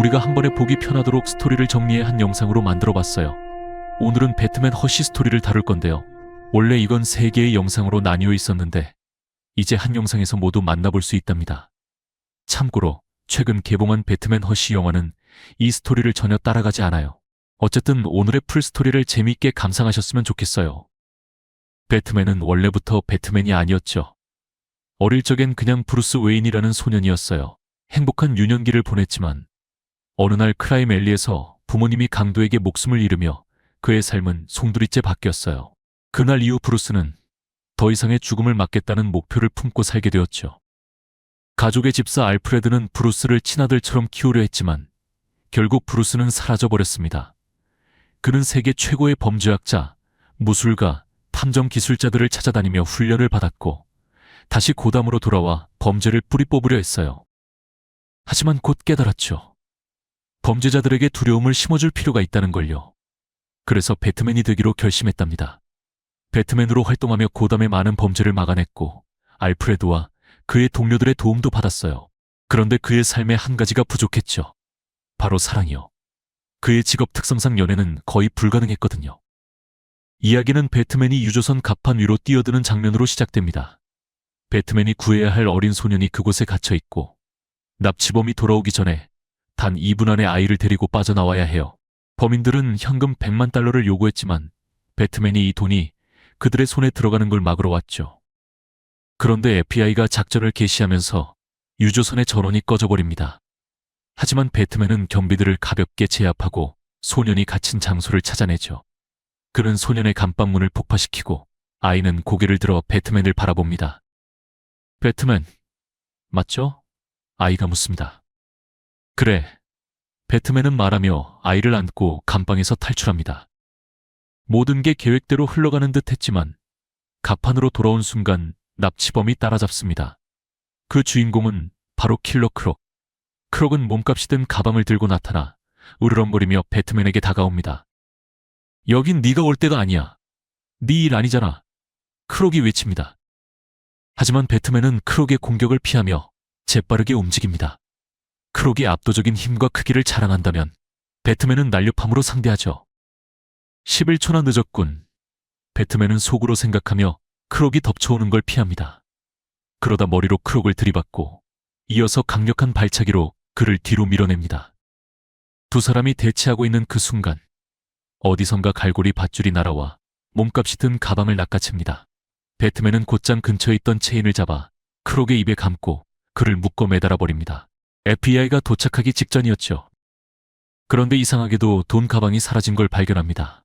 우리가 한 번에 보기 편하도록 스토리를 정리해 한 영상으로 만들어봤어요. 오늘은 배트맨 허쉬 스토리를 다룰 건데요. 원래 이건 3개의 영상으로 나뉘어 있었는데 이제 한 영상에서 모두 만나볼 수 있답니다. 참고로 최근 개봉한 배트맨 허쉬 영화는 이 스토리를 전혀 따라가지 않아요. 어쨌든 오늘의 풀 스토리를 재미있게 감상하셨으면 좋겠어요. 배트맨은 원래부터 배트맨이 아니었죠. 어릴 적엔 그냥 브루스 웨인이라는 소년이었어요. 행복한 유년기를 보냈지만 어느 날 크라임 앨리에서 부모님이 강도에게 목숨을 잃으며 그의 삶은 송두리째 바뀌었어요. 그날 이후 브루스는 더 이상의 죽음을 막겠다는 목표를 품고 살게 되었죠. 가족의 집사 알프레드는 브루스를 친아들처럼 키우려 했지만 결국 브루스는 사라져버렸습니다. 그는 세계 최고의 범죄학자, 무술가, 탐정 기술자들을 찾아다니며 훈련을 받았고 다시 고담으로 돌아와 범죄를 뿌리 뽑으려 했어요. 하지만 곧 깨달았죠. 범죄자들에게 두려움을 심어줄 필요가 있다는 걸요. 그래서 배트맨이 되기로 결심했답니다. 배트맨으로 활동하며 고담의 많은 범죄를 막아냈고 알프레드와 그의 동료들의 도움도 받았어요. 그런데 그의 삶에 한 가지가 부족했죠. 바로 사랑이요. 그의 직업 특성상 연애는 거의 불가능했거든요. 이야기는 배트맨이 유조선 갑판 위로 뛰어드는 장면으로 시작됩니다. 배트맨이 구해야 할 어린 소년이 그곳에 갇혀 있고 납치범이 돌아오기 전에 단 2분 안에 아이를 데리고 빠져나와야 해요. 범인들은 현금 100만 달러를 요구했지만 배트맨이 이 돈이 그들의 손에 들어가는 걸 막으러 왔죠. 그런데 FBI가 작전을 개시하면서 유조선의 전원이 꺼져버립니다. 하지만 배트맨은 경비들을 가볍게 제압하고 소년이 갇힌 장소를 찾아내죠. 그는 소년의 감방문을 폭파시키고 아이는 고개를 들어 배트맨을 바라봅니다. 배트맨, 맞죠? 아이가 묻습니다. 그래. 배트맨은 말하며 아이를 안고 감방에서 탈출합니다. 모든 게 계획대로 흘러가는 듯 했지만 갑판으로 돌아온 순간 납치범이 따라잡습니다. 그 주인공은 바로 킬러 크록. 크록은 몸값이 든 가방을 들고 나타나 으르렁거리며 배트맨에게 다가옵니다. 여긴 네가 올 때가 아니야. 네 일 아니잖아. 크록이 외칩니다. 하지만 배트맨은 크록의 공격을 피하며 재빠르게 움직입니다. 크록이 압도적인 힘과 크기를 자랑한다면 배트맨은 날렵함으로 상대하죠. 11초나 늦었군. 배트맨은 속으로 생각하며 크록이 덮쳐오는 걸 피합니다. 그러다 머리로 크록을 들이받고 이어서 강력한 발차기로 그를 뒤로 밀어냅니다. 두 사람이 대치하고 있는 그 순간 어디선가 갈고리 밧줄이 날아와 몸값이 든 가방을 낚아챕니다. 배트맨은 곧장 근처에 있던 체인을 잡아 크록의 입에 감고 그를 묶어 매달아 버립니다. FBI가 도착하기 직전이었죠. 그런데 이상하게도 돈 가방이 사라진 걸 발견합니다.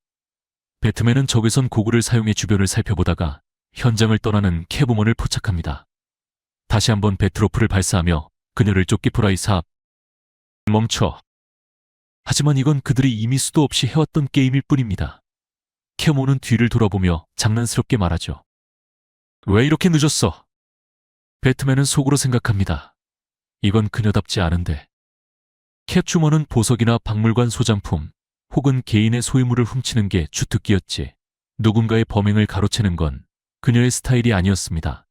배트맨은 적외선 고글을 사용해 주변을 살펴보다가 현장을 떠나는 캐브먼을 포착합니다. 다시 한번 배트로프를 발사하며 그녀를 쫓기프라이 삽. 멈춰. 하지만 이건 그들이 이미 수도 없이 해왔던 게임일 뿐입니다. 캐모는 뒤를 돌아보며 장난스럽게 말하죠. 왜 이렇게 늦었어? 배트맨은 속으로 생각합니다. 이건 그녀답지 않은데. 캣추먼은 보석이나 박물관 소장품 혹은 개인의 소유물을 훔치는 게 주특기였지. 누군가의 범행을 가로채는 건 그녀의 스타일이 아니었습니다.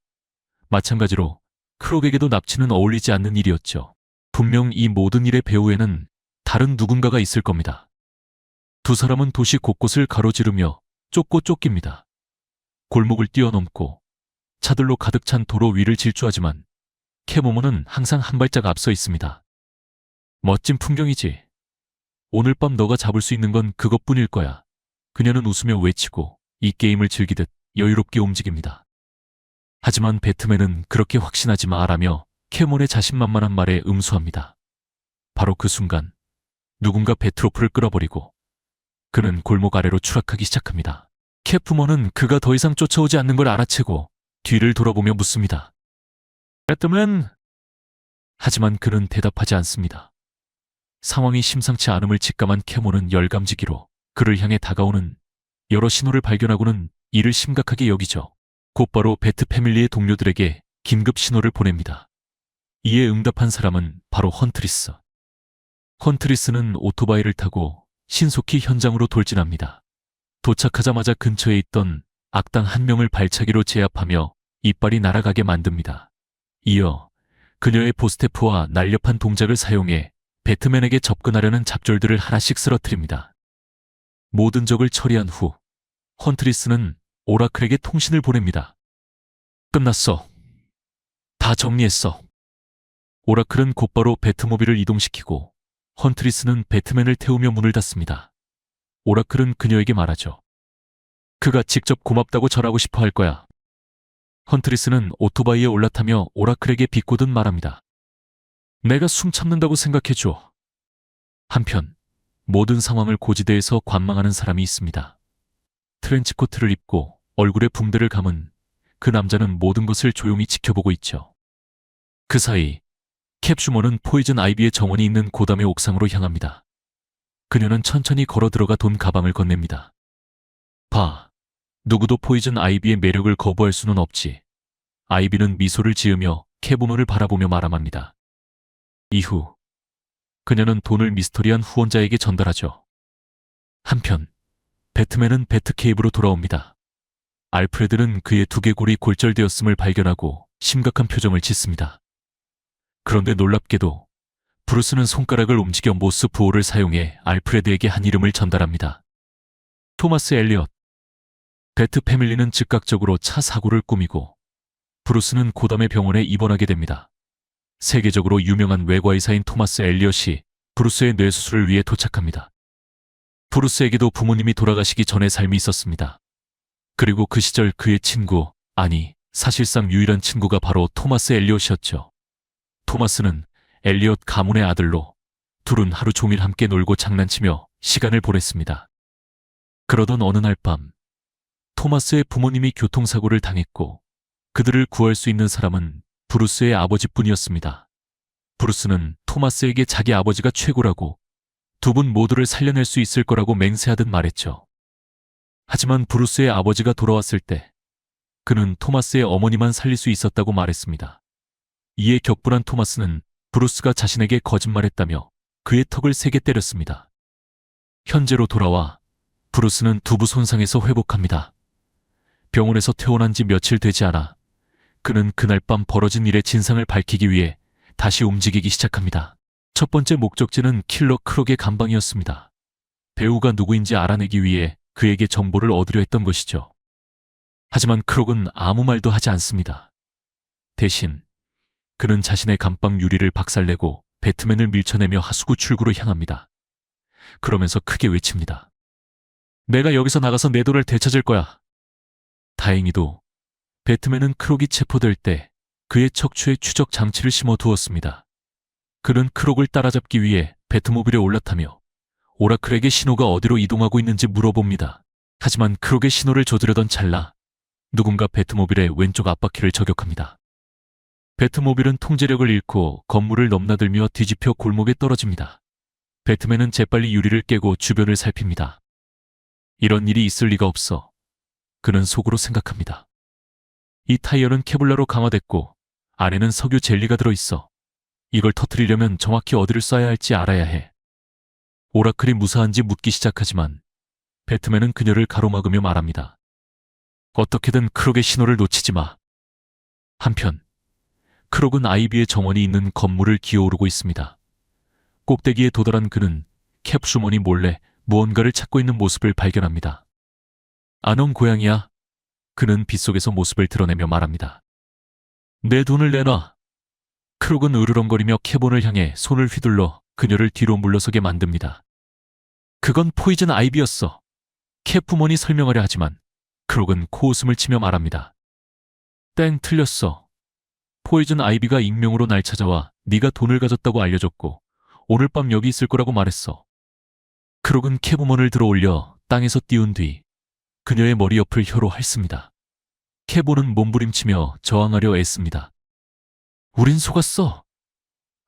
마찬가지로 크록에게도 납치는 어울리지 않는 일이었죠. 분명 이 모든 일의 배후에는 다른 누군가가 있을 겁니다. 두 사람은 도시 곳곳을 가로지르며 쫓고 쫓깁니다. 골목을 뛰어넘고 차들로 가득 찬 도로 위를 질주하지만 캐모먼은 항상 한 발짝 앞서 있습니다. 멋진 풍경이지. 오늘 밤 너가 잡을 수 있는 건 그것뿐일 거야. 그녀는 웃으며 외치고 이 게임을 즐기듯 여유롭게 움직입니다. 하지만 배트맨은 그렇게 확신하지 마라며 캐몬의 자신만만한 말에 응수합니다. 바로 그 순간 누군가 배트로프를 끌어버리고 그는 골목 아래로 추락하기 시작합니다. 캐프먼은 그가 더 이상 쫓아오지 않는 걸 알아채고 뒤를 돌아보며 묻습니다. 배트맨! 하지만 그는 대답하지 않습니다. 상황이 심상치 않음을 직감한 캐몬은 열감지기로 그를 향해 다가오는 여러 신호를 발견하고는 이를 심각하게 여기죠. 곧바로 배트 패밀리의 동료들에게 긴급 신호를 보냅니다. 이에 응답한 사람은 바로 헌트리스. 헌트리스는 오토바이를 타고 신속히 현장으로 돌진합니다. 도착하자마자 근처에 있던 악당 한 명을 발차기로 제압하며 이빨이 날아가게 만듭니다. 이어 그녀의 보스테프와 날렵한 동작을 사용해 배트맨에게 접근하려는 잡졸들을 하나씩 쓰러뜨립니다. 모든 적을 처리한 후 헌트리스는 오라클에게 통신을 보냅니다. 끝났어. 다 정리했어. 오라클은 곧바로 배트모빌을 이동시키고 헌트리스는 배트맨을 태우며 문을 닫습니다. 오라클은 그녀에게 말하죠. 그가 직접 고맙다고 전하고 싶어 할 거야. 헌트리스는 오토바이에 올라타며 오라클에게 비꼬듯 말합니다. 내가 숨 참는다고 생각해줘. 한편 모든 상황을 고지대에서 관망하는 사람이 있습니다. 트렌치코트를 입고 얼굴에 붕대를 감은 그 남자는 모든 것을 조용히 지켜보고 있죠. 그 사이 캡슈머는 포이즌 아이비의 정원이 있는 고담의 옥상으로 향합니다. 그녀는 천천히 걸어 들어가 돈 가방을 건넵니다. 봐, 누구도 포이즌 아이비의 매력을 거부할 수는 없지. 아이비는 미소를 지으며 캐브먼을 바라보며 말함합니다. 이후 그녀는 돈을 미스터리한 후원자에게 전달하죠. 한편 배트맨은 배트케이브로 돌아옵니다. 알프레드는 그의 두개골이 골절되었음을 발견하고 심각한 표정을 짓습니다. 그런데 놀랍게도 브루스는 손가락을 움직여 모스 부호를 사용해 알프레드에게 한 이름을 전달합니다. 토마스 엘리엇. 배트 패밀리는 즉각적으로 차 사고를 꾸미고 브루스는 고담의 병원에 입원하게 됩니다. 세계적으로 유명한 외과의사인 토마스 엘리엇이 브루스의 뇌수술을 위해 도착합니다. 브루스에게도 부모님이 돌아가시기 전의 삶이 있었습니다. 그리고 그 시절 그의 친구, 아니 사실상 유일한 친구가 바로 토마스 엘리엇이었죠. 토마스는 엘리엇 가문의 아들로 둘은 하루 종일 함께 놀고 장난치며 시간을 보냈습니다. 그러던 어느 날 밤 토마스의 부모님이 교통사고를 당했고 그들을 구할 수 있는 사람은 브루스의 아버지뿐이었습니다. 브루스는 토마스에게 자기 아버지가 최고라고 두 분 모두를 살려낼 수 있을 거라고 맹세하듯 말했죠. 하지만 브루스의 아버지가 돌아왔을 때 그는 토마스의 어머니만 살릴 수 있었다고 말했습니다. 이에 격분한 토마스는 브루스가 자신에게 거짓말했다며 그의 턱을 세게 때렸습니다. 현재로 돌아와 브루스는 두부 손상에서 회복합니다. 병원에서 퇴원한 지 며칠 되지 않아 그는 그날 밤 벌어진 일의 진상을 밝히기 위해 다시 움직이기 시작합니다. 첫 번째 목적지는 킬러 크록의 감방이었습니다. 배우가 누구인지 알아내기 위해 그에게 정보를 얻으려 했던 것이죠. 하지만 크록은 아무 말도 하지 않습니다. 대신 그는 자신의 감방 유리를 박살내고 배트맨을 밀쳐내며 하수구 출구로 향합니다. 그러면서 크게 외칩니다. 내가 여기서 나가서 내 돈을 되찾을 거야. 다행히도 배트맨은 크록이 체포될 때 그의 척추에 추적 장치를 심어 두었습니다. 그는 크록을 따라잡기 위해 배트모빌에 올라타며 오라클에게 신호가 어디로 이동하고 있는지 물어봅니다. 하지만 크록의 신호를 조드려던 찰나 누군가 배트모빌의 왼쪽 앞바퀴를 저격합니다. 배트모빌은 통제력을 잃고 건물을 넘나들며 뒤집혀 골목에 떨어집니다. 배트맨은 재빨리 유리를 깨고 주변을 살핍니다. 이런 일이 있을 리가 없어. 그는 속으로 생각합니다. 이 타이어는 케블라로 강화됐고 안에는 석유 젤리가 들어있어. 이걸 터뜨리려면 정확히 어디를 쏴야 할지 알아야 해. 오라클이 무사한지 묻기 시작하지만 배트맨은 그녀를 가로막으며 말합니다. 어떻게든 크록의 신호를 놓치지 마. 한편 크록은 아이비의 정원이 있는 건물을 기어오르고 있습니다. 꼭대기에 도달한 그는 캡슈먼이 몰래 무언가를 찾고 있는 모습을 발견합니다. 아넌 고양이야. 그는 빗속에서 모습을 드러내며 말합니다. 내 돈을 내놔. 크록은 으르렁거리며 캐본을 향해 손을 휘둘러 그녀를 뒤로 물러서게 만듭니다. 그건 포이즌 아이비였어. 캡부먼이 설명하려 하지만 크록은 코웃음을 치며 말합니다. 땡, 틀렸어. 포이즌 아이비가 익명으로 날 찾아와 네가 돈을 가졌다고 알려줬고 오늘 밤 여기 있을 거라고 말했어. 크록은 캡부먼을 들어올려 땅에서 띄운 뒤 그녀의 머리 옆을 혀로 핥습니다. 캐본은 몸부림치며 저항하려 애씁니다. 우린 속았어.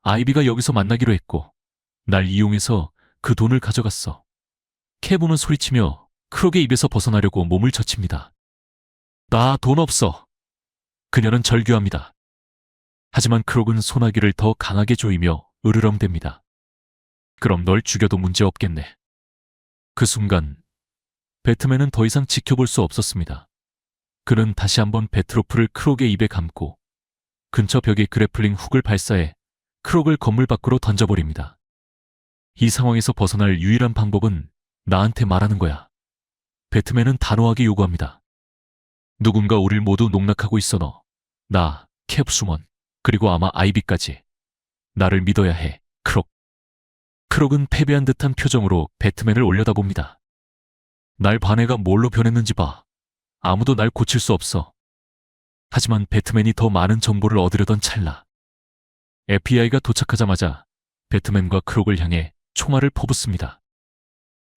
아이비가 여기서 만나기로 했고 날 이용해서 그 돈을 가져갔어. 캐본은 소리치며 크록의 입에서 벗어나려고 몸을 젖힙니다. 나 돈 없어. 그녀는 절규합니다. 하지만 크록은 소나기를 더 강하게 조이며 으르렁댑니다. 그럼 널 죽여도 문제없겠네. 그 순간 배트맨은 더 이상 지켜볼 수 없었습니다. 그는 다시 한번 배트로프를 크록의 입에 감고 근처 벽에 그래플링 훅을 발사해 크록을 건물 밖으로 던져버립니다. 이 상황에서 벗어날 유일한 방법은 나한테 말하는 거야. 배트맨은 단호하게 요구합니다. 누군가 우릴 모두 농락하고 있어 너. 나, 캡수먼, 그리고 아마 아이비까지. 나를 믿어야 해, 크록. 크록은 패배한 듯한 표정으로 배트맨을 올려다봅니다. 날 반해가 뭘로 변했는지 봐. 아무도 날 고칠 수 없어. 하지만 배트맨이 더 많은 정보를 얻으려던 찰나. FBI가 도착하자마자 배트맨과 크록을 향해 총알을 퍼붓습니다.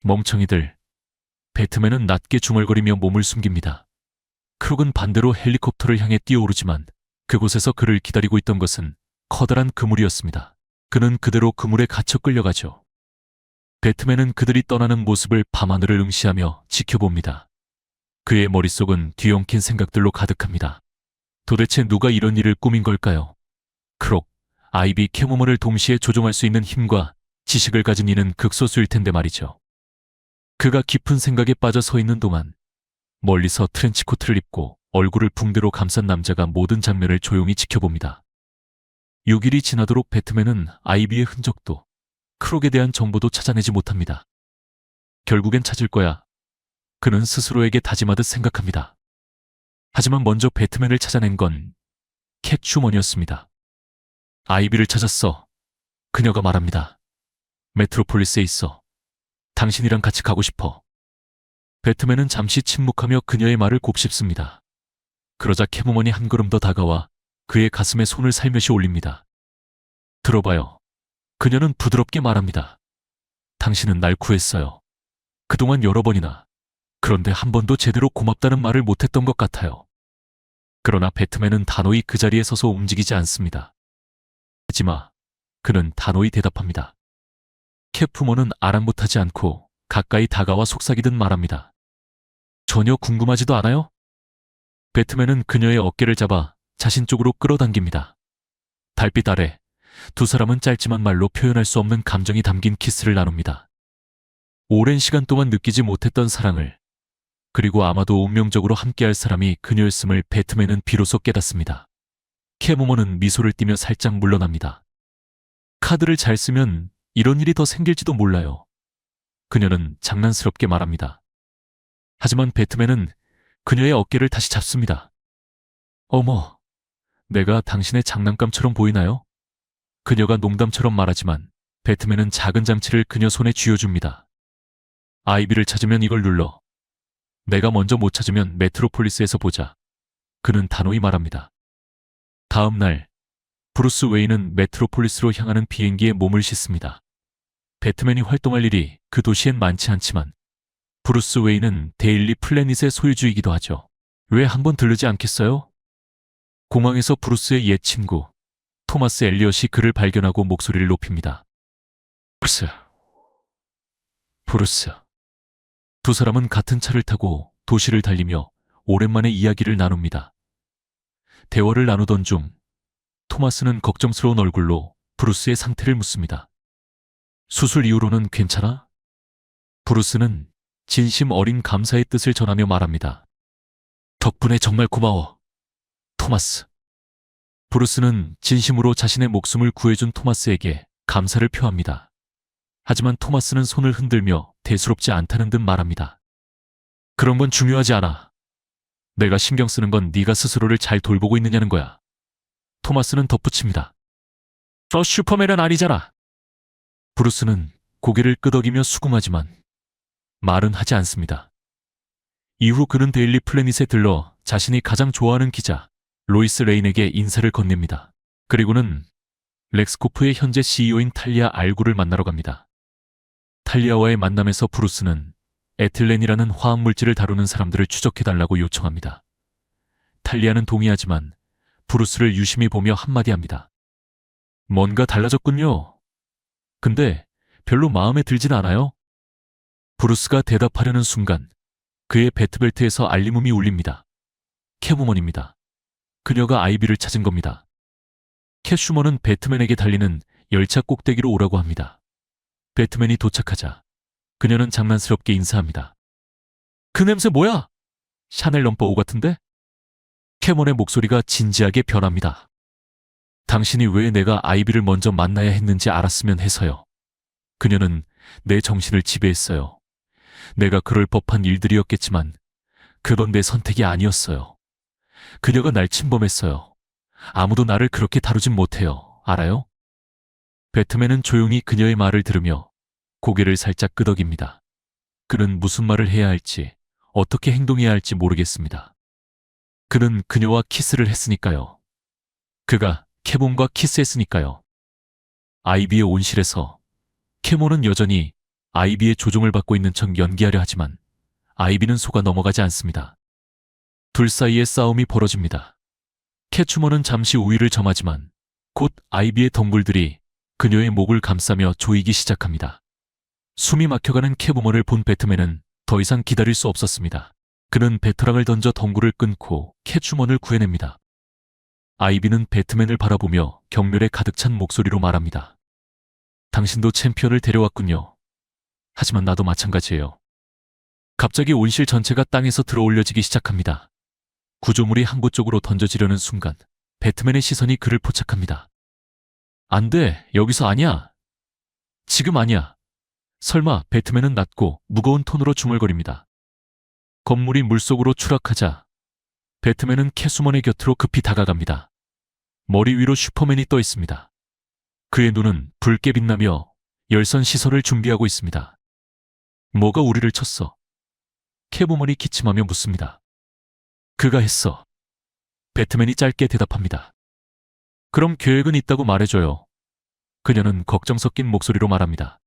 멍청이들. 배트맨은 낮게 중얼거리며 몸을 숨깁니다. 크록은 반대로 헬리콥터를 향해 뛰어오르지만 그곳에서 그를 기다리고 있던 것은 커다란 그물이었습니다. 그는 그대로 그물에 갇혀 끌려가죠. 배트맨은 그들이 떠나는 모습을 밤하늘을 응시하며 지켜봅니다. 그의 머릿속은 뒤엉킨 생각들로 가득합니다. 도대체 누가 이런 일을 꾸민 걸까요? 크록, 아이비, 캐모먼을 동시에 조종할 수 있는 힘과 지식을 가진 이는 극소수일 텐데 말이죠. 그가 깊은 생각에 빠져 서 있는 동안 멀리서 트렌치코트를 입고 얼굴을 붕대로 감싼 남자가 모든 장면을 조용히 지켜봅니다. 6일이 지나도록 배트맨은 아이비의 흔적도 크록에 대한 정보도 찾아내지 못합니다. 결국엔 찾을 거야. 그는 스스로에게 다짐하듯 생각합니다. 하지만 먼저 배트맨을 찾아낸 건 캣슈먼이었습니다. 아이비를 찾았어. 그녀가 말합니다. 메트로폴리스에 있어. 당신이랑 같이 가고 싶어. 배트맨은 잠시 침묵하며 그녀의 말을 곱씹습니다. 그러자 캐모먼이 한 걸음 더 다가와 그의 가슴에 손을 살며시 올립니다. 들어봐요. 그녀는 부드럽게 말합니다. 당신은 날 구했어요. 그동안 여러 번이나. 그런데 한 번도 제대로 고맙다는 말을 못했던 것 같아요. 그러나 배트맨은 단호히 그 자리에 서서 움직이지 않습니다. 하지마. 그는 단호히 대답합니다. 캣푸먼은 아랑곳하지 않고 가까이 다가와 속삭이듯 말합니다. 전혀 궁금하지도 않아요? 배트맨은 그녀의 어깨를 잡아 자신 쪽으로 끌어당깁니다. 달빛 아래 두 사람은 짧지만 말로 표현할 수 없는 감정이 담긴 키스를 나눕니다. 오랜 시간 동안 느끼지 못했던 사랑을, 그리고 아마도 운명적으로 함께할 사람이 그녀였음을 배트맨은 비로소 깨닫습니다. 캐모먼은 미소를 띠며 살짝 물러납니다. 카드를 잘 쓰면 이런 일이 더 생길지도 몰라요. 그녀는 장난스럽게 말합니다. 하지만 배트맨은 그녀의 어깨를 다시 잡습니다. 어머, 내가 당신의 장난감처럼 보이나요? 그녀가 농담처럼 말하지만 배트맨은 작은 장치를 그녀 손에 쥐어줍니다. 아이비를 찾으면 이걸 눌러. 내가 먼저 못 찾으면 메트로폴리스에서 보자. 그는 단호히 말합니다. 다음 날, 브루스 웨인은 메트로폴리스로 향하는 비행기에 몸을 싣습니다. 배트맨이 활동할 일이 그 도시엔 많지 않지만 브루스 웨인은 데일리 플래닛의 소유주이기도 하죠. 왜 한번 들르지 않겠어요? 공항에서 브루스의 옛 친구 토마스 엘리엇이 그를 발견하고 목소리를 높입니다. 브루스. 두 사람은 같은 차를 타고 도시를 달리며 오랜만에 이야기를 나눕니다. 대화를 나누던 중 토마스는 걱정스러운 얼굴로 브루스의 상태를 묻습니다. 수술 이후로는 괜찮아? 브루스는 진심 어린 감사의 뜻을 전하며 말합니다. 덕분에 정말 고마워, 토마스. 브루스는 진심으로 자신의 목숨을 구해준 토마스에게 감사를 표합니다. 하지만 토마스는 손을 흔들며 대수롭지 않다는 듯 말합니다. 그런 건 중요하지 않아. 내가 신경 쓰는 건 네가 스스로를 잘 돌보고 있느냐는 거야. 토마스는 덧붙입니다. 저 슈퍼맨은 아니잖아. 브루스는 고개를 끄덕이며 수긍하지만 말은 하지 않습니다. 이후 그는 데일리 플래닛에 들러 자신이 가장 좋아하는 기자 로이스 레인에게 인사를 건넵니다. 그리고는 렉스코프의 현재 CEO인 탈리아 알구를 만나러 갑니다. 탈리아와의 만남에서 브루스는 에틸렌이라는 화학물질을 다루는 사람들을 추적해달라고 요청합니다. 탈리아는 동의하지만 브루스를 유심히 보며 한마디 합니다. 뭔가 달라졌군요. 근데 별로 마음에 들진 않아요? 브루스가 대답하려는 순간 그의 배트벨트에서 알림음이 울립니다. 캐모먼입니다. 그녀가 아이비를 찾은 겁니다. 캣슈먼은 배트맨에게 달리는 열차 꼭대기로 오라고 합니다. 배트맨이 도착하자 그녀는 장난스럽게 인사합니다. 그 냄새 뭐야? 샤넬 넘버 5 같은데? 캐몬의 목소리가 진지하게 변합니다. 당신이 왜 내가 아이비를 먼저 만나야 했는지 알았으면 해서요. 그녀는 내 정신을 지배했어요. 내가 그럴 법한 일들이었겠지만 그건 내 선택이 아니었어요. 그녀가 날 침범했어요. 아무도 나를 그렇게 다루진 못해요. 알아요? 배트맨은 조용히 그녀의 말을 들으며 고개를 살짝 끄덕입니다. 그는 무슨 말을 해야 할지, 어떻게 행동해야 할지 모르겠습니다. 그는 그녀와 키스를 했으니까요. 그가 캐몬과 키스했으니까요. 아이비의 온실에서 캐몬은 여전히 아이비의 조종을 받고 있는 척 연기하려 하지만 아이비는 속아 넘어가지 않습니다. 둘 사이에 싸움이 벌어집니다. 캐추먼은 잠시 우위를 점하지만 곧 아이비의 덩굴들이 그녀의 목을 감싸며 조이기 시작합니다. 숨이 막혀가는 캐브먼을 본 배트맨은 더 이상 기다릴 수 없었습니다. 그는 배터랑을 던져 덩굴을 끊고 캐추먼을 구해냅니다. 아이비는 배트맨을 바라보며 경멸에 가득 찬 목소리로 말합니다. 당신도 챔피언을 데려왔군요. 하지만 나도 마찬가지예요. 갑자기 온실 전체가 땅에서 들어올려지기 시작합니다. 구조물이 한 곳 쪽으로 던져지려는 순간 배트맨의 시선이 그를 포착합니다. 안 돼, 여기서 아니야. 지금 아니야. 설마. 배트맨은 낮고 무거운 톤으로 중얼거립니다. 건물이 물속으로 추락하자 배트맨은 캐수먼의 곁으로 급히 다가갑니다. 머리 위로 슈퍼맨이 떠 있습니다. 그의 눈은 붉게 빛나며 열선 시선을 준비하고 있습니다. 뭐가 우리를 쳤어? 캐브먼이 기침하며 묻습니다. 그가 했어. 배트맨이 짧게 대답합니다. 그럼 계획은 있다고 말해줘요. 그녀는 걱정 섞인 목소리로 말합니다.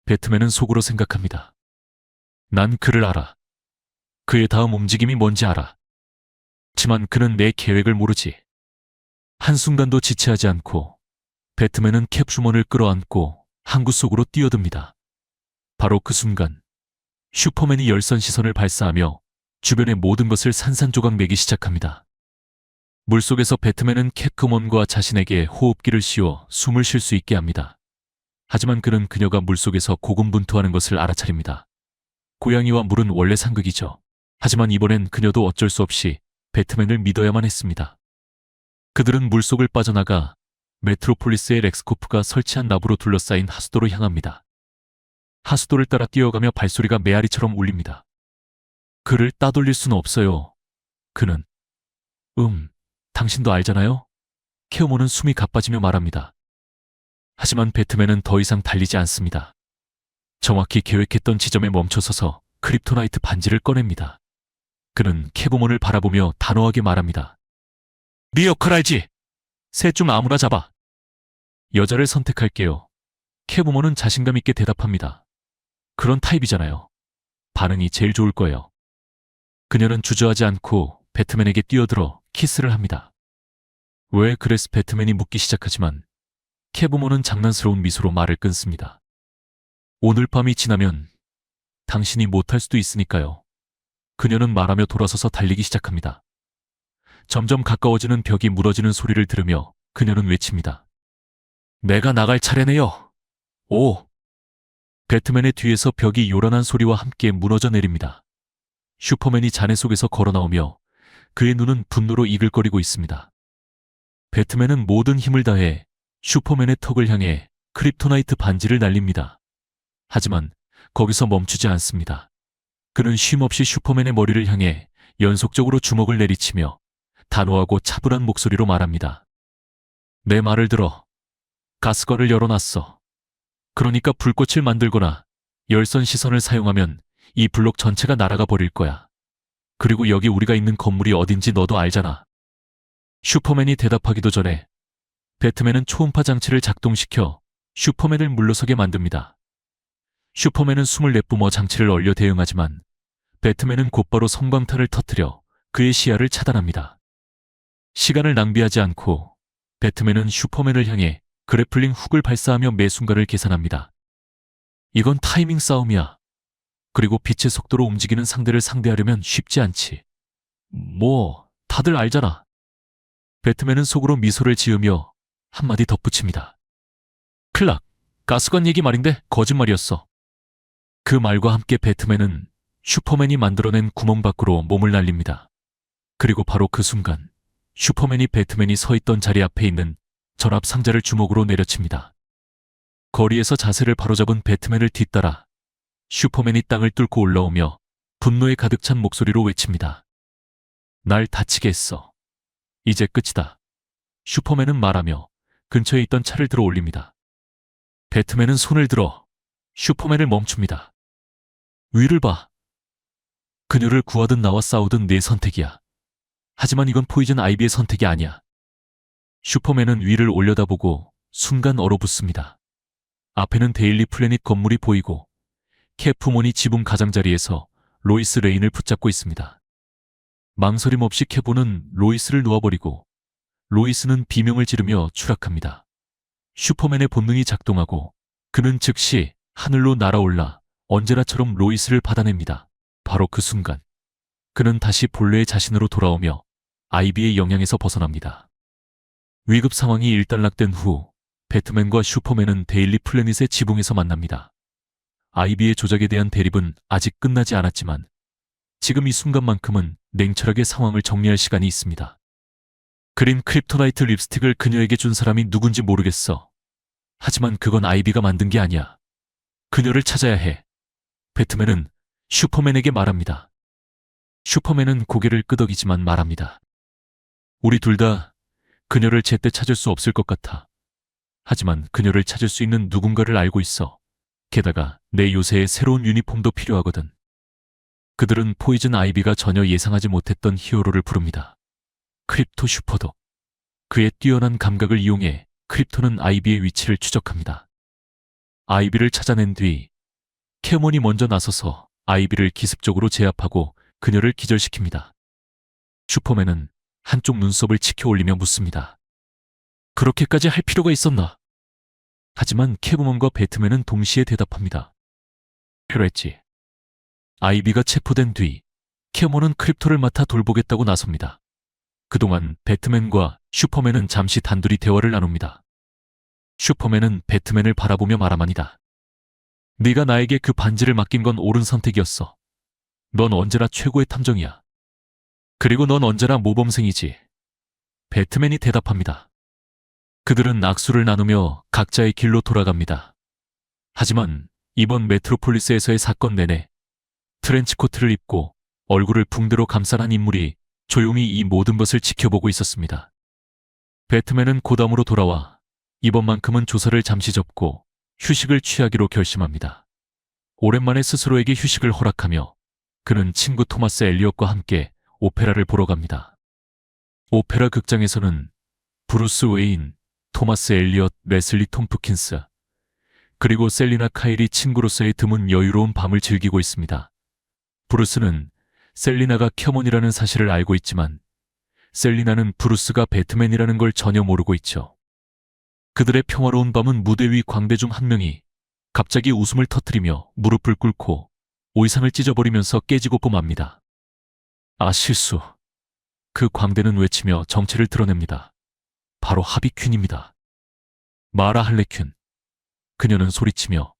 배트맨은 속으로 생각합니다. 난 그를 알아. 그의 다음 움직임이 뭔지 알아. 하지만 그는 내 계획을 모르지. 한순간도 지체하지 않고 배트맨은 캡슈먼을 끌어안고 항구 속으로 뛰어듭니다. 바로 그 순간 슈퍼맨이 열선 시선을 발사하며 주변의 모든 것을 산산조각 내기 시작합니다. 물속에서 배트맨은 캣우먼과 자신에게 호흡기를 씌워 숨을 쉴 수 있게 합니다. 하지만 그는 그녀가 물속에서 고군분투하는 것을 알아차립니다. 고양이와 물은 원래 상극이죠. 하지만 이번엔 그녀도 어쩔 수 없이 배트맨을 믿어야만 했습니다. 그들은 물속을 빠져나가 메트로폴리스의 렉스코프가 설치한 나무로 둘러싸인 하수도로 향합니다. 하수도를 따라 뛰어가며 발소리가 메아리처럼 울립니다. 그를 따돌릴 수는 없어요. 그는 당신도 알잖아요? 캐오모는 숨이 가빠지며 말합니다. 하지만 배트맨은 더 이상 달리지 않습니다. 정확히 계획했던 지점에 멈춰서서 크립토나이트 반지를 꺼냅니다. 그는 캐브먼을 바라보며 단호하게 말합니다. 네 역할 알지? 셋 중 아무나 잡아. 여자를 선택할게요. 캐브먼은 자신감 있게 대답합니다. 그런 타입이잖아요. 반응이 제일 좋을 거예요. 그녀는 주저하지 않고 배트맨에게 뛰어들어 키스를 합니다. 왜 그래서 배트맨이 묻기 시작하지만 캐브먼은 장난스러운 미소로 말을 끊습니다. 오늘 밤이 지나면 당신이 못할 수도 있으니까요. 그녀는 말하며 돌아서서 달리기 시작합니다. 점점 가까워지는 벽이 무너지는 소리를 들으며 그녀는 외칩니다. 내가 나갈 차례네요. 오! 배트맨의 뒤에서 벽이 요란한 소리와 함께 무너져 내립니다. 슈퍼맨이 잔해 속에서 걸어나오며 그의 눈은 분노로 이글거리고 있습니다. 배트맨은 모든 힘을 다해 슈퍼맨의 턱을 향해 크립토나이트 반지를 날립니다. 하지만 거기서 멈추지 않습니다. 그는 쉼없이 슈퍼맨의 머리를 향해 연속적으로 주먹을 내리치며 단호하고 차분한 목소리로 말합니다. 내 말을 들어. 가스관을 열어놨어. 그러니까 불꽃을 만들거나 열선 시선을 사용하면 이 블록 전체가 날아가 버릴 거야. 그리고 여기 우리가 있는 건물이 어딘지 너도 알잖아. 슈퍼맨이 대답하기도 전에 배트맨은 초음파 장치를 작동시켜 슈퍼맨을 물러서게 만듭니다. 슈퍼맨은 숨을 내뿜어 장치를 얼려 대응하지만 배트맨은 곧바로 섬광탄을 터뜨려 그의 시야를 차단합니다. 시간을 낭비하지 않고 배트맨은 슈퍼맨을 향해 그래플링 훅을 발사하며 매 순간을 계산합니다. 이건 타이밍 싸움이야. 그리고 빛의 속도로 움직이는 상대를 상대하려면 쉽지 않지. 다들 알잖아. 배트맨은 속으로 미소를 지으며 한마디 덧붙입니다. 클락, 가스관 얘기 말인데 거짓말이었어. 그 말과 함께 배트맨은 슈퍼맨이 만들어낸 구멍 밖으로 몸을 날립니다. 그리고 바로 그 순간 슈퍼맨이 배트맨이 서 있던 자리 앞에 있는 전압 상자를 주먹으로 내려칩니다. 거리에서 자세를 바로잡은 배트맨을 뒤따라 슈퍼맨이 땅을 뚫고 올라오며 분노에 가득 찬 목소리로 외칩니다. 날 다치게 했어. 이제 끝이다. 슈퍼맨은 말하며 근처에 있던 차를 들어 올립니다. 배트맨은 손을 들어 슈퍼맨을 멈춥니다. 위를 봐. 그녀를 구하든 나와 싸우든 내 선택이야. 하지만 이건 포이즌 아이비의 선택이 아니야. 슈퍼맨은 위를 올려다보고 순간 얼어붙습니다. 앞에는 데일리 플래닛 건물이 보이고 캡푸몬이 지붕 가장자리에서 로이스 레인을 붙잡고 있습니다. 망설임 없이 캐보는 로이스를 놓아버리고 로이스는 비명을 지르며 추락합니다. 슈퍼맨의 본능이 작동하고 그는 즉시 하늘로 날아올라 언제나처럼 로이스를 받아냅니다. 바로 그 순간 그는 다시 본래의 자신으로 돌아오며 아이비의 영향에서 벗어납니다. 위급 상황이 일단락된 후 배트맨과 슈퍼맨은 데일리 플래닛의 지붕에서 만납니다. 아이비의 조작에 대한 대립은 아직 끝나지 않았지만 지금 이 순간만큼은 냉철하게 상황을 정리할 시간이 있습니다. 그린 크립토나이트 립스틱을 그녀에게 준 사람이 누군지 모르겠어. 하지만 그건 아이비가 만든 게 아니야. 그녀를 찾아야 해. 배트맨은 슈퍼맨에게 말합니다. 슈퍼맨은 고개를 끄덕이지만 말합니다. 우리 둘 다 그녀를 제때 찾을 수 없을 것 같아. 하지만 그녀를 찾을 수 있는 누군가를 알고 있어. 게다가 내 요새의 새로운 유니폼도 필요하거든. 그들은 포이즌 아이비가 전혀 예상하지 못했던 히어로를 부릅니다. 크립토 슈퍼독. 그의 뛰어난 감각을 이용해 크립토는 아이비의 위치를 추적합니다. 아이비를 찾아낸 뒤 캐몬이 먼저 나서서 아이비를 기습적으로 제압하고 그녀를 기절시킵니다. 슈퍼맨은 한쪽 눈썹을 치켜 올리며 묻습니다. 그렇게까지 할 필요가 있었나? 하지만 캐브먼과 배트맨은 동시에 대답합니다. 필요했지. 아이비가 체포된 뒤 캐몬은 크립토를 맡아 돌보겠다고 나섭니다. 그동안 배트맨과 슈퍼맨은 잠시 단둘이 대화를 나눕니다. 슈퍼맨은 배트맨을 바라보며 말합니다. 네가 나에게 그 반지를 맡긴 건 옳은 선택이었어. 넌 언제나 최고의 탐정이야. 그리고 넌 언제나 모범생이지. 배트맨이 대답합니다. 그들은 악수를 나누며 각자의 길로 돌아갑니다. 하지만 이번 메트로폴리스에서의 사건 내내 트렌치코트를 입고 얼굴을 붕대로 감싼 한 인물이 조용히 이 모든 것을 지켜보고 있었습니다. 배트맨은 고담으로 돌아와 이번만큼은 조사를 잠시 접고 휴식을 취하기로 결심합니다. 오랜만에 스스로에게 휴식을 허락하며 그는 친구 토마스 엘리엇과 함께 오페라를 보러 갑니다. 오페라 극장에서는 브루스 웨인, 토마스 엘리엇, 레슬리 톰프킨스, 그리고 셀리나 카일이 친구로서의 드문 여유로운 밤을 즐기고 있습니다. 브루스는 셀리나가 켜몬이라는 사실을 알고 있지만 셀리나는 브루스가 배트맨이라는 걸 전혀 모르고 있죠. 그들의 평화로운 밤은 무대 위 광대 중 한 명이 갑자기 웃음을 터뜨리며 무릎을 꿇고 의상을 찢어버리면서 깨지고 맙니다. 아, 실수. 그 광대는 외치며 정체를 드러냅니다. 바로 하비퀸입니다. 마라 할레퀸. 그녀는 소리치며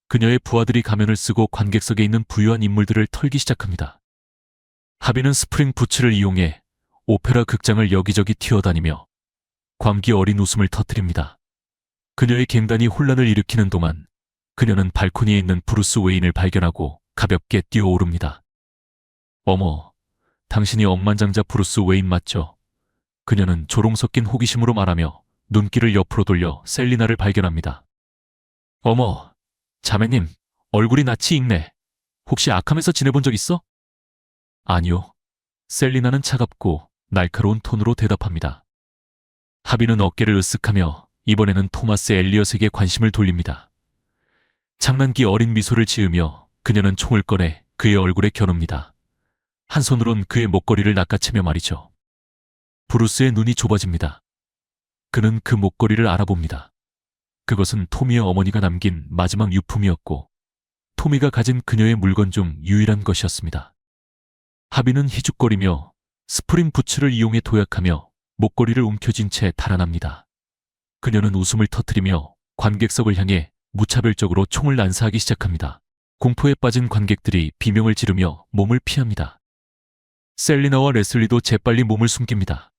그녀의 부하들이 가면을 쓰고 관객석에 있는 부유한 인물들을 털기 시작합니다. 하비는 스프링 부츠를 이용해 오페라 극장을 여기저기 튀어다니며 광기 어린 웃음을 터뜨립니다. 그녀의 갱단이 혼란을 일으키는 동안 그녀는 발코니에 있는 브루스 웨인을 발견하고 가볍게 뛰어오릅니다. 어머, 당신이 억만장자 브루스 웨인 맞죠? 그녀는 조롱 섞인 호기심으로 말하며 눈길을 옆으로 돌려 셀리나를 발견합니다. 어머, 자매님, 얼굴이 낯이 익네. 혹시 아캄에서 지내본 적 있어? 아니요. 셀리나는 차갑고 날카로운 톤으로 대답합니다. 하비는 어깨를 으쓱하며 이번에는 토마스 엘리엇에게 관심을 돌립니다. 장난기 어린 미소를 지으며 그녀는 총을 꺼내 그의 얼굴에 겨눕니다. 한 손으론 그의 목걸이를 낚아채며 말이죠. 브루스의 눈이 좁아집니다. 그는 그 목걸이를 알아봅니다. 그것은 토미의 어머니가 남긴 마지막 유품이었고 토미가 가진 그녀의 물건 중 유일한 것이었습니다. 하비는 희죽거리며 스프링 부츠를 이용해 도약하며 목걸이를 움켜쥔 채 달아납니다. 그녀는 웃음을 터뜨리며 관객석을 향해 무차별적으로 총을 난사하기 시작합니다. 공포에 빠진 관객들이 비명을 지르며 몸을 피합니다. 셀리나와 레슬리도 재빨리 몸을 숨깁니다.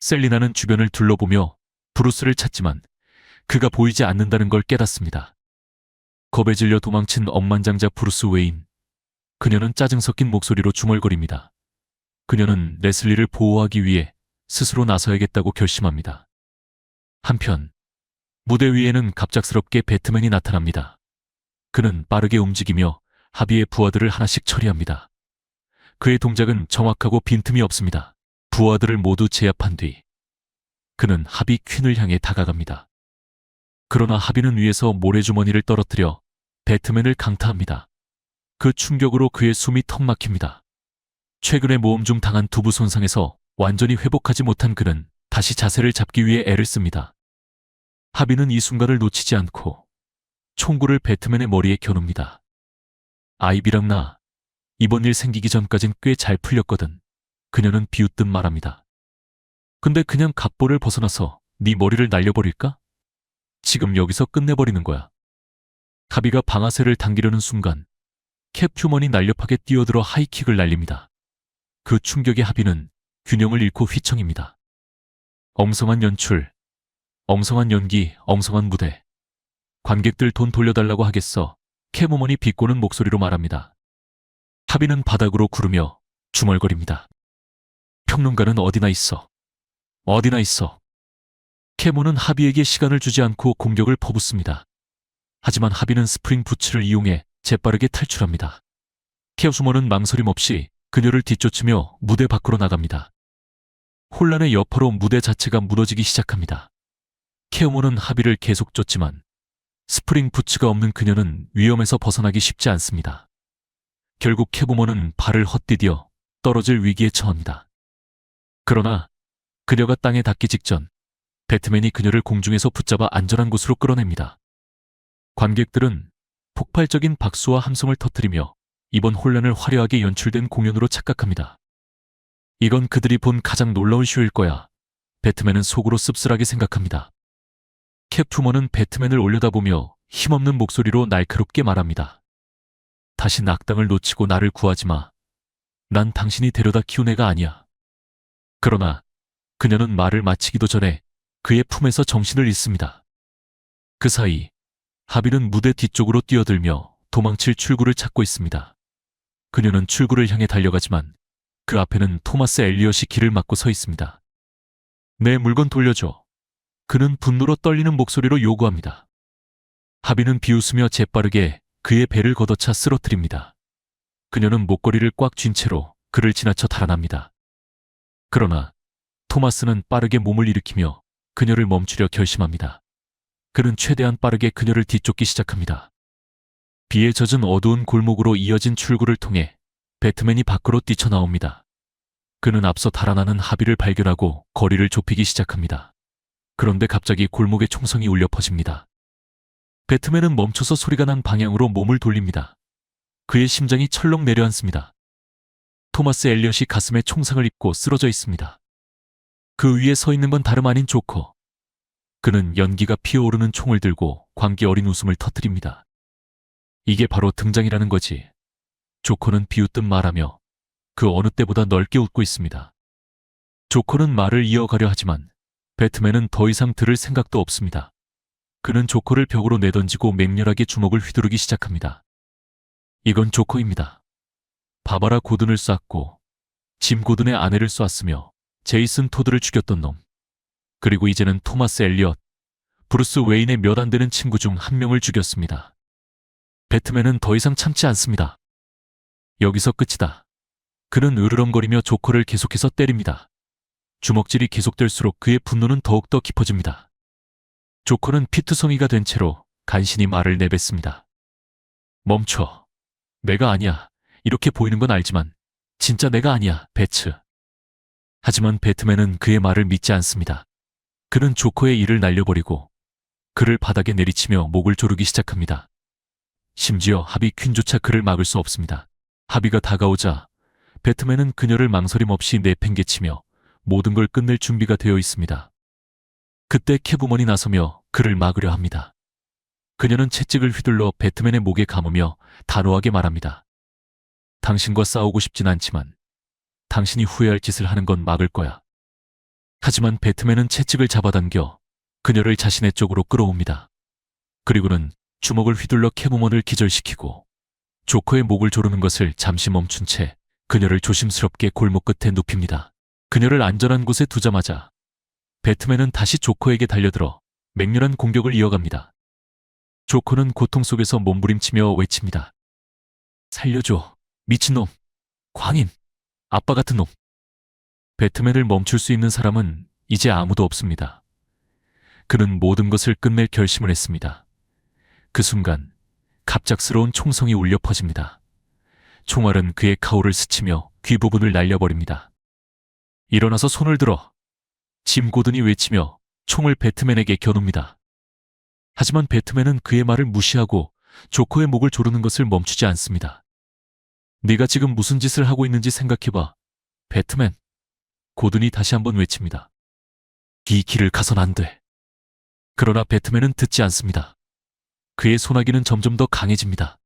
셀리나는 주변을 둘러보며 브루스를 찾지만 그가 보이지 않는다는 걸 깨닫습니다. 겁에 질려 도망친 억만장자 브루스 웨인. 그녀는 짜증 섞인 목소리로 중얼거립니다. 그녀는 레슬리를 보호하기 위해 스스로 나서야겠다고 결심합니다. 한편 무대 위에는 갑작스럽게 배트맨이 나타납니다. 그는 빠르게 움직이며 하비의 부하들을 하나씩 처리합니다. 그의 동작은 정확하고 빈틈이 없습니다. 부하들을 모두 제압한 뒤 그는 하비 퀸을 향해 다가갑니다. 그러나 하비는 위에서 모래주머니를 떨어뜨려 배트맨을 강타합니다. 그 충격으로 그의 숨이 턱 막힙니다. 최근에 모험 중 당한 두부 손상에서 완전히 회복하지 못한 그는 다시 자세를 잡기 위해 애를 씁니다. 하비는 이 순간을 놓치지 않고 총구를 배트맨의 머리에 겨눕니다. 아이비랑 나, 이번 일 생기기 전까진 꽤 잘 풀렸거든. 그녀는 비웃듯 말합니다. 근데 그냥 갑볼을 벗어나서 네 머리를 날려버릴까? 지금 여기서 끝내버리는 거야. 하비가 방아쇠를 당기려는 순간 캡휴먼이 날렵하게 뛰어들어 하이킥을 날립니다. 그 충격에 하비는 균형을 잃고 휘청입니다. 엉성한 연출, 엉성한 연기, 엉성한 무대. 관객들 돈 돌려달라고 하겠어. 캡우먼이 비꼬는 목소리로 말합니다. 하비는 바닥으로 구르며 중얼거립니다. 평론가는 어디나 있어. 어디나 있어. 캡우먼은 하비에게 시간을 주지 않고 공격을 퍼붓습니다. 하지만 하비는 스프링 부츠를 이용해 재빠르게 탈출합니다. 캡우먼은 망설임 없이 그녀를 뒤쫓으며 무대 밖으로 나갑니다. 혼란의 여파로 무대 자체가 무너지기 시작합니다. 캡우먼은 하비를 계속 쫓지만 스프링 부츠가 없는 그녀는 위험에서 벗어나기 쉽지 않습니다. 결국 캡우먼은 발을 헛디뎌 떨어질 위기에 처합니다. 그러나 그녀가 땅에 닿기 직전 배트맨이 그녀를 공중에서 붙잡아 안전한 곳으로 끌어냅니다. 관객들은 폭발적인 박수와 함성을 터뜨리며 이번 혼란을 화려하게 연출된 공연으로 착각합니다. 이건 그들이 본 가장 놀라운 쇼일 거야. 배트맨은 속으로 씁쓸하게 생각합니다. 캡투먼은 배트맨을 올려다보며 힘없는 목소리로 날카롭게 말합니다. 다시 낙당을 놓치고 나를 구하지 마. 난 당신이 데려다 키운 애가 아니야. 그러나 그녀는 말을 마치기도 전에 그의 품에서 정신을 잃습니다. 그 사이 하비는 무대 뒤쪽으로 뛰어들며 도망칠 출구를 찾고 있습니다. 그녀는 출구를 향해 달려가지만 그 앞에는 토마스 엘리엇이 길을 막고 서 있습니다. 내 물건 돌려줘. 그는 분노로 떨리는 목소리로 요구합니다. 하비는 비웃으며 재빠르게 그의 배를 걷어차 쓰러뜨립니다. 그녀는 목걸이를 꽉 쥔 채로 그를 지나쳐 달아납니다. 그러나 토마스는 빠르게 몸을 일으키며 그녀를 멈추려 결심합니다. 그는 최대한 빠르게 그녀를 뒤쫓기 시작합니다. 비에 젖은 어두운 골목으로 이어진 출구를 통해 배트맨이 밖으로 뛰쳐나옵니다. 그는 앞서 달아나는 하비를 발견하고 거리를 좁히기 시작합니다. 그런데 갑자기 골목에 총성이 울려 퍼집니다. 배트맨은 멈춰서 소리가 난 방향으로 몸을 돌립니다. 그의 심장이 철렁 내려앉습니다. 토마스 엘리엇이 가슴에 총상을 입고 쓰러져 있습니다. 그 위에 서 있는 건 다름 아닌 조커. 그는 연기가 피어오르는 총을 들고 광기 어린 웃음을 터뜨립니다. 이게 바로 등장이라는 거지. 조커는 비웃듯 말하며 그 어느 때보다 넓게 웃고 있습니다. 조커는 말을 이어가려 하지만 배트맨은 더 이상 들을 생각도 없습니다. 그는 조커를 벽으로 내던지고 맹렬하게 주먹을 휘두르기 시작합니다. 이건 조커입니다. 바바라 고든을 쐈고 짐 고든의 아내를 쐈으며 제이슨 토드를 죽였던 놈. 그리고 이제는 토마스 엘리엇, 브루스 웨인의 몇 안 되는 친구 중 한 명을 죽였습니다. 배트맨은 더 이상 참지 않습니다. 여기서 끝이다. 그는 으르렁거리며 조커를 계속해서 때립니다. 주먹질이 계속될수록 그의 분노는 더욱더 깊어집니다. 조커는 피투성이가 된 채로 간신히 말을 내뱉습니다. 멈춰. 내가 아니야. 이렇게 보이는 건 알지만 진짜 내가 아니야, 배츠. 하지만 배트맨은 그의 말을 믿지 않습니다. 그는 조커의 이를 날려버리고 그를 바닥에 내리치며 목을 조르기 시작합니다. 심지어 하비 퀸조차 그를 막을 수 없습니다. 하비가 다가오자 배트맨은 그녀를 망설임 없이 내팽개치며 모든 걸 끝낼 준비가 되어 있습니다. 그때 캡우먼이 나서며 그를 막으려 합니다. 그녀는 채찍을 휘둘러 배트맨의 목에 감으며 단호하게 말합니다. 당신과 싸우고 싶진 않지만 당신이 후회할 짓을 하는 건 막을 거야. 하지만 배트맨은 채찍을 잡아당겨 그녀를 자신의 쪽으로 끌어옵니다. 그리고는 주먹을 휘둘러 캐모먼을 기절시키고 조커의 목을 조르는 것을 잠시 멈춘 채 그녀를 조심스럽게 골목 끝에 눕힙니다. 그녀를 안전한 곳에 두자마자 배트맨은 다시 조커에게 달려들어 맹렬한 공격을 이어갑니다. 조커는 고통 속에서 몸부림치며 외칩니다. 살려줘, 미친놈, 광인, 아빠 같은 놈. 배트맨을 멈출 수 있는 사람은 이제 아무도 없습니다. 그는 모든 것을 끝낼 결심을 했습니다. 그 순간 갑작스러운 총성이 울려 퍼집니다. 총알은 그의 가오를 스치며 귀 부분을 날려버립니다. 일어나서 손을 들어! 짐 고든이 외치며 총을 배트맨에게 겨눕니다. 하지만 배트맨은 그의 말을 무시하고 조커의 목을 조르는 것을 멈추지 않습니다. 네가 지금 무슨 짓을 하고 있는지 생각해봐, 배트맨. 고든이 다시 한번 외칩니다. 이 길을 가선 안 돼. 그러나 배트맨은 듣지 않습니다. 그의 소나기는 점점 더 강해집니다.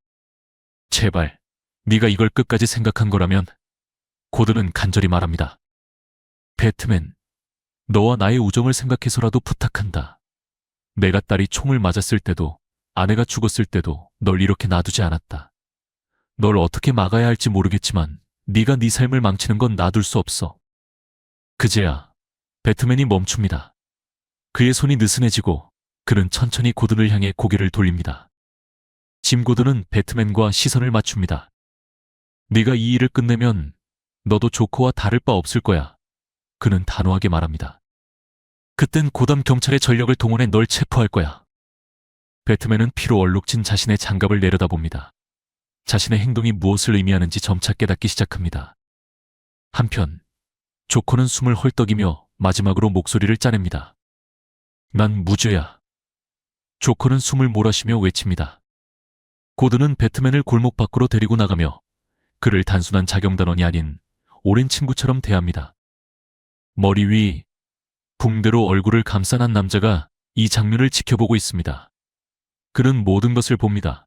제발, 네가 이걸 끝까지 생각한 거라면. 고든은 간절히 말합니다. 배트맨, 너와 나의 우정을 생각해서라도 부탁한다. 내가 딸이 총을 맞았을 때도 아내가 죽었을 때도 널 이렇게 놔두지 않았다. 널 어떻게 막아야 할지 모르겠지만 네가 네 삶을 망치는 건 놔둘 수 없어. 그제야 배트맨이 멈춥니다. 그의 손이 느슨해지고 그는 천천히 고든을 향해 고개를 돌립니다. 짐 고든은 배트맨과 시선을 맞춥니다. 네가 이 일을 끝내면 너도 조커와 다를 바 없을 거야. 그는 단호하게 말합니다. 그땐 고담 경찰의 전력을 동원해 널 체포할 거야. 배트맨은 피로 얼룩진 자신의 장갑을 내려다봅니다. 자신의 행동이 무엇을 의미하는지 점차 깨닫기 시작합니다. 한편 조커는 숨을 헐떡이며 마지막으로 목소리를 짜냅니다. 난 무죄야. 조커는 숨을 몰아쉬며 외칩니다. 고든은 배트맨을 골목 밖으로 데리고 나가며 그를 단순한 자경단원이 아닌 오랜 친구처럼 대합니다. 머리 위 붕대로 얼굴을 감싼 한 남자가 이 장면을 지켜보고 있습니다. 그는 모든 것을 봅니다.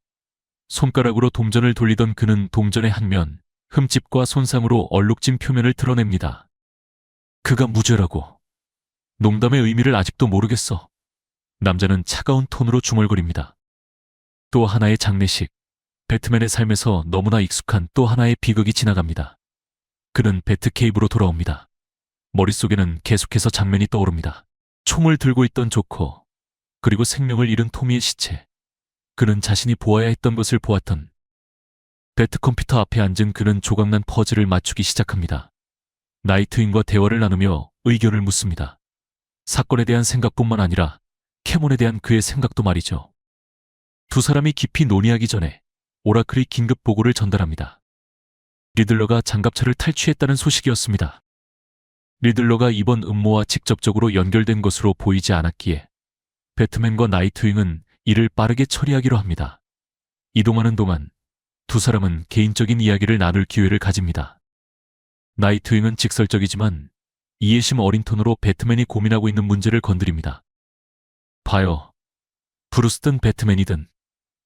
손가락으로 동전을 돌리던 그는 동전의 한 면, 흠집과 손상으로 얼룩진 표면을 드러냅니다. 그가 무죄라고. 농담의 의미를 아직도 모르겠어. 남자는 차가운 톤으로 중얼거립니다. 또 하나의 장례식, 배트맨의 삶에서 너무나 익숙한 또 하나의 비극이 지나갑니다. 그는 배트케이브로 돌아옵니다. 머릿속에는 계속해서 장면이 떠오릅니다. 총을 들고 있던 조커, 그리고 생명을 잃은 토미의 시체. 그는 자신이 보아야 했던 것을 보았던. 배트 컴퓨터 앞에 앉은 그는 조각난 퍼즐을 맞추기 시작합니다. 나이트윙과 대화를 나누며 의견을 묻습니다. 사건에 대한 생각뿐만 아니라 캐몬에 대한 그의 생각도 말이죠. 두 사람이 깊이 논의하기 전에 오라클이 긴급 보고를 전달합니다. 리들러가 장갑차를 탈취했다는 소식이었습니다. 리들러가 이번 음모와 직접적으로 연결된 것으로 보이지 않았기에 배트맨과 나이트윙은 이를 빠르게 처리하기로 합니다. 이동하는 동안 두 사람은 개인적인 이야기를 나눌 기회를 가집니다. 나이트윙은 직설적이지만 이해심 어린 톤으로 배트맨이 고민하고 있는 문제를 건드립니다. 봐요. 브루스든 배트맨이든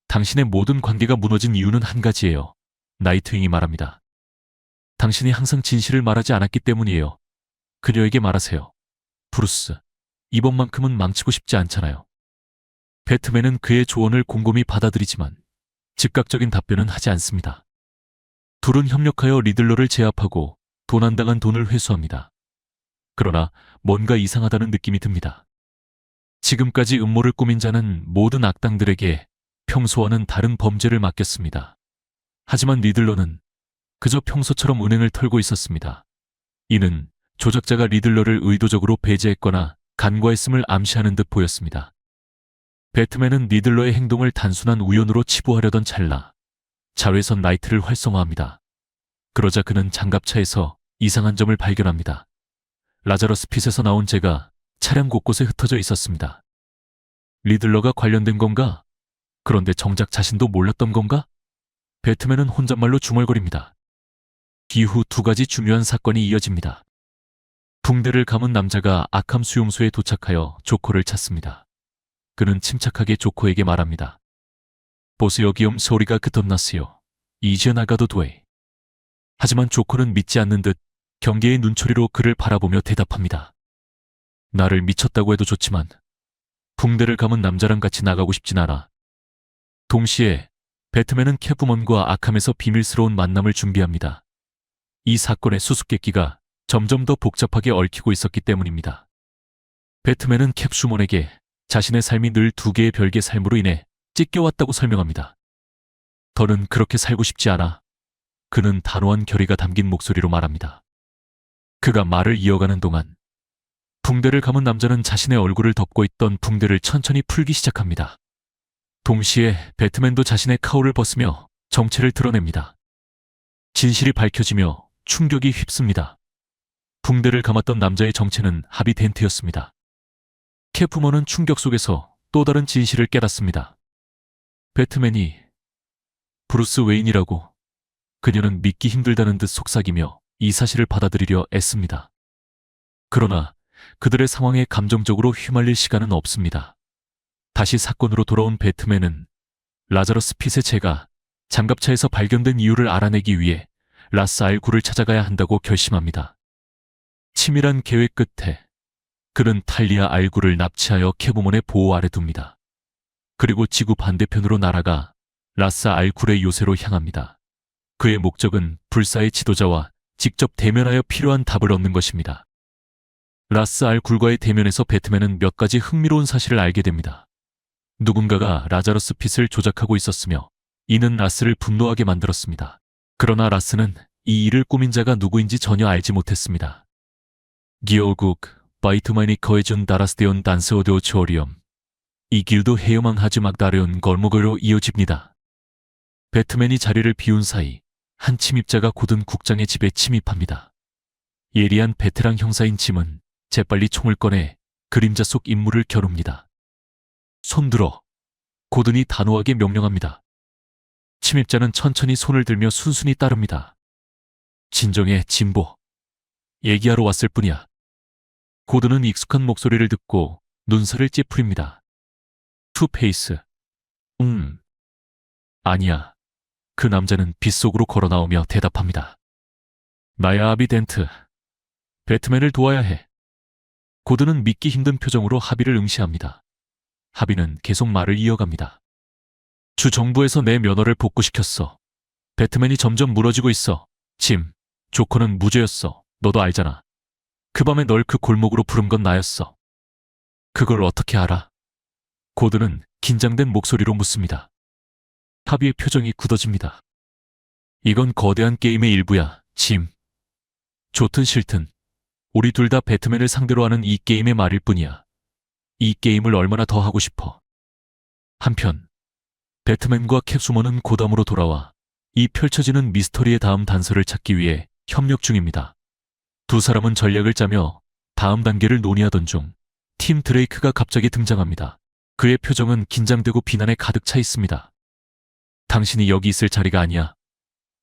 당신의 모든 관계가 무너진 이유는 한 가지예요. 나이트윙이 말합니다. 당신이 항상 진실을 말하지 않았기 때문이에요. 그녀에게 말하세요. 브루스, 이번만큼은 망치고 싶지 않잖아요. 배트맨은 그의 조언을 곰곰이 받아들이지만 즉각적인 답변은 하지 않습니다. 둘은 협력하여 리들러를 제압하고 도난당한 돈을 회수합니다. 그러나 뭔가 이상하다는 느낌이 듭니다. 지금까지 음모를 꾸민 자는 모든 악당들에게 평소와는 다른 범죄를 맡겼습니다. 하지만 리들러는 그저 평소처럼 은행을 털고 있었습니다. 이는 조작자가 리들러를 의도적으로 배제했거나 간과했음을 암시하는 듯 보였습니다. 배트맨은 리들러의 행동을 단순한 우연으로 치부하려던 찰나 자외선 라이트를 활성화합니다. 그러자 그는 장갑차에서 이상한 점을 발견합니다. 라자러스 핏에서 나온 재가 차량 곳곳에 흩어져 있었습니다. 리들러가 관련된 건가? 그런데 정작 자신도 몰랐던 건가? 배트맨은 혼잣말로 중얼거립니다. 이후 두 가지 중요한 사건이 이어집니다. 붕대를 감은 남자가 아캄 수용소에 도착하여 조커를 찾습니다. 그는 침착하게 조커에게 말합니다. 보세요, 기욤 소리가 끝났어요. 이제 나가도 돼. 하지만 조커는 믿지 않는 듯 경계의 눈초리로 그를 바라보며 대답합니다. 나를 미쳤다고 해도 좋지만 붕대를 감은 남자랑 같이 나가고 싶진 않아. 동시에 배트맨은 캣우먼과 아캄에서 비밀스러운 만남을 준비합니다. 이 사건의 수수께끼가 점점 더 복잡하게 얽히고 있었기 때문입니다. 배트맨은 캣우먼에게 자신의 삶이 늘 두 개의 별개의 삶으로 인해 찢겨왔다고 설명합니다. 더는 그렇게 살고 싶지 않아. 그는 단호한 결의가 담긴 목소리로 말합니다. 그가 말을 이어가는 동안 붕대를 감은 남자는 자신의 얼굴을 덮고 있던 붕대를 천천히 풀기 시작합니다. 동시에 배트맨도 자신의 카울을 벗으며 정체를 드러냅니다. 진실이 밝혀지며 충격이 휩습니다. 붕대를 감았던 남자의 정체는 하비 덴트였습니다. 캣우먼은 충격 속에서 또 다른 진실을 깨닫습니다. 배트맨이 브루스 웨인이라고. 그녀는 믿기 힘들다는 듯 속삭이며 이 사실을 받아들이려 애씁니다. 그러나 그들의 상황에 감정적으로 휘말릴 시간은 없습니다. 다시 사건으로 돌아온 배트맨은 라자러스 핏의 재가 장갑차에서 발견된 이유를 알아내기 위해 라스 알구를 찾아가야 한다고 결심합니다. 치밀한 계획 끝에 그는 탈리아 알구를 납치하여 캣우먼의 보호 아래 둡니다. 그리고 지구 반대편으로 날아가 라스 알굴의 요새로 향합니다. 그의 목적은 불사의 지도자와 직접 대면하여 필요한 답을 얻는 것입니다. 라스 알굴과의 대면에서 배트맨은 몇 가지 흥미로운 사실을 알게 됩니다. 누군가가 라자러스 핏을 조작하고 있었으며 이는 라스를 분노하게 만들었습니다. 그러나 라스는 이 일을 꾸민 자가 누구인지 전혀 알지 못했습니다. 기어국 바이트마이니 커해준 다라스데온 단스오데오 초리엄 이 길도 헤요망하즈 막다레온 걸목으로 이어집니다. 배트맨이 자리를 비운 사이 한 침입자가 곧은 국장의 집에 침입합니다. 예리한 베테랑 형사인 짐은 재빨리 총을 꺼내 그림자 속 인물을 겨눕니다. 손들어. 고든이 단호하게 명령합니다. 침입자는 천천히 손을 들며 순순히 따릅니다. 진정해, 진보. 얘기하러 왔을 뿐이야. 고든은 익숙한 목소리를 듣고 눈살을 찌푸립니다. 투페이스. 아니야. 그 남자는 빗속으로 걸어나오며 대답합니다. 나야 하비 덴트. 배트맨을 도와야 해. 고든은 믿기 힘든 표정으로 하비를 응시합니다. 하비는 계속 말을 이어갑니다. 주 정부에서 내 면허를 복구시켰어. 배트맨이 점점 무너지고 있어. 짐, 조커는 무죄였어. 너도 알잖아. 그 밤에 널 그 골목으로 부른 건 나였어. 그걸 어떻게 알아? 고든은 긴장된 목소리로 묻습니다. 하비의 표정이 굳어집니다. 이건 거대한 게임의 일부야, 짐. 좋든 싫든 우리 둘 다 배트맨을 상대로 하는 이 게임의 말일 뿐이야. 이 게임을 얼마나 더 하고 싶어. 한편 배트맨과 캣우먼은 고담으로 돌아와 이 펼쳐지는 미스터리의 다음 단서를 찾기 위해 협력 중입니다. 두 사람은 전략을 짜며 다음 단계를 논의하던 중 팀 드레이크가 갑자기 등장합니다. 그의 표정은 긴장되고 비난에 가득 차 있습니다. 당신이 여기 있을 자리가 아니야.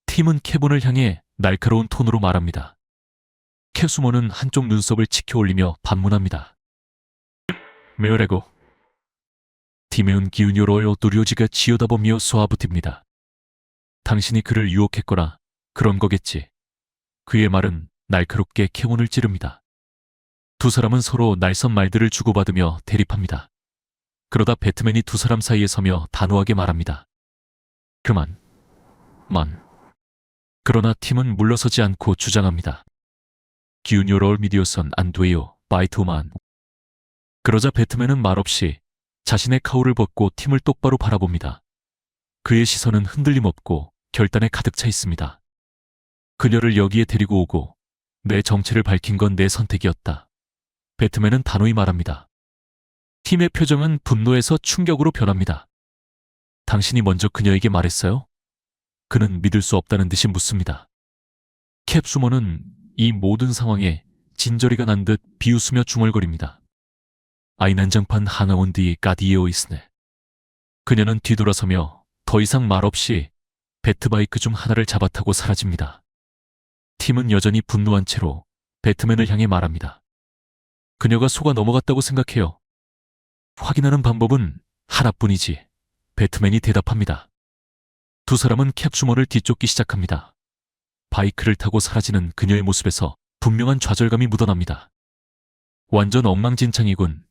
팀은 캐본을 향해 날카로운 톤으로 말합니다. 캣우먼은 한쪽 눈썹을 치켜 올리며 반문합니다. 메어레고. 팀은 기운요로요 두려지가 지어다보며 쏘아붙입니다. 당신이 그를 유혹했거나 그런 거겠지. 그의 말은 날카롭게 캐본을 찌릅니다. 두 사람은 서로 날선 말들을 주고받으며 대립합니다. 그러다 배트맨이 두 사람 사이에 서며 단호하게 말합니다. 그만. 그러나 팀은 물러서지 않고 주장합니다. 기운요럴 미디어선 안 돼요, 바이트만. 그러자 배트맨은 말없이 자신의 카울을 벗고 팀을 똑바로 바라봅니다. 그의 시선은 흔들림 없고 결단에 가득 차 있습니다. 그녀를 여기에 데리고 오고 내 정체를 밝힌 건 내 선택이었다. 배트맨은 단호히 말합니다. 팀의 표정은 분노에서 충격으로 변합니다. 당신이 먼저 그녀에게 말했어요? 그는 믿을 수 없다는 듯이 묻습니다. 캡수먼은 이 모든 상황에 진저리가 난 듯 비웃으며 중얼거립니다. 아이난장판 하나온 뒤 까디에오 있으네. 그녀는 뒤돌아서며 더 이상 말없이 배트바이크 중 하나를 잡아타고 사라집니다. 팀은 여전히 분노한 채로 배트맨을 향해 말합니다. 그녀가 속아 넘어갔다고 생각해요. 확인하는 방법은 하나뿐이지. 배트맨이 대답합니다. 두 사람은 캡슈머를 뒤쫓기 시작합니다. 바이크를 타고 사라지는 그녀의 모습에서 분명한 좌절감이 묻어납니다. 완전 엉망진창이군.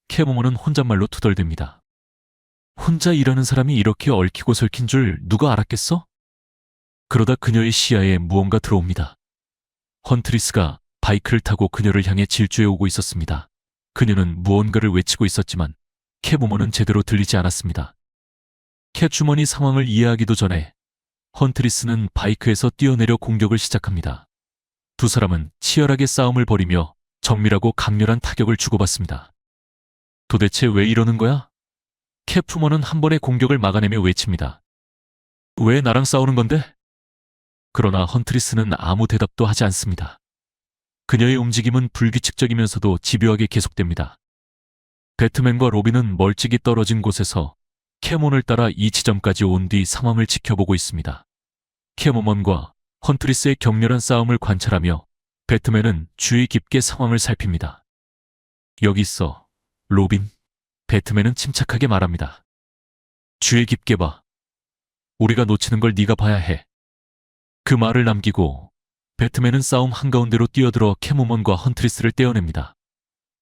캐모먼은 혼잣말로 투덜댑니다. 혼자 일하는 사람이 이렇게 얽히고 설킨 줄 누가 알았겠어? 그러다 그녀의 시야에 무언가 들어옵니다. 헌트리스가 바이크를 타고 그녀를 향해 질주해 오고 있었습니다. 그녀는 무언가를 외치고 있었지만 캐모먼은 제대로 들리지 않았습니다. 캣주먼이 상황을 이해하기도 전에 헌트리스는 바이크에서 뛰어내려 공격을 시작합니다. 두 사람은 치열하게 싸움을 벌이며 정밀하고 강렬한 타격을 주고받습니다. 도대체 왜 이러는 거야? 캣푸먼은 한 번의 공격을 막아내며 외칩니다. 왜 나랑 싸우는 건데? 그러나 헌트리스는 아무 대답도 하지 않습니다. 그녀의 움직임은 불규칙적이면서도 집요하게 계속됩니다. 배트맨과 로빈은 멀찍이 떨어진 곳에서 캐몬을 따라 이 지점까지 온 뒤 상황을 지켜보고 있습니다. 캐모먼과 헌트리스의 격렬한 싸움을 관찰하며 배트맨은 주의 깊게 상황을 살핍니다. 여기 있어, 로빈. 배트맨은 침착하게 말합니다. 주의 깊게 봐. 우리가 놓치는 걸 네가 봐야 해. 그 말을 남기고 배트맨은 싸움 한가운데로 뛰어들어 캐모먼과 헌트리스를 떼어냅니다.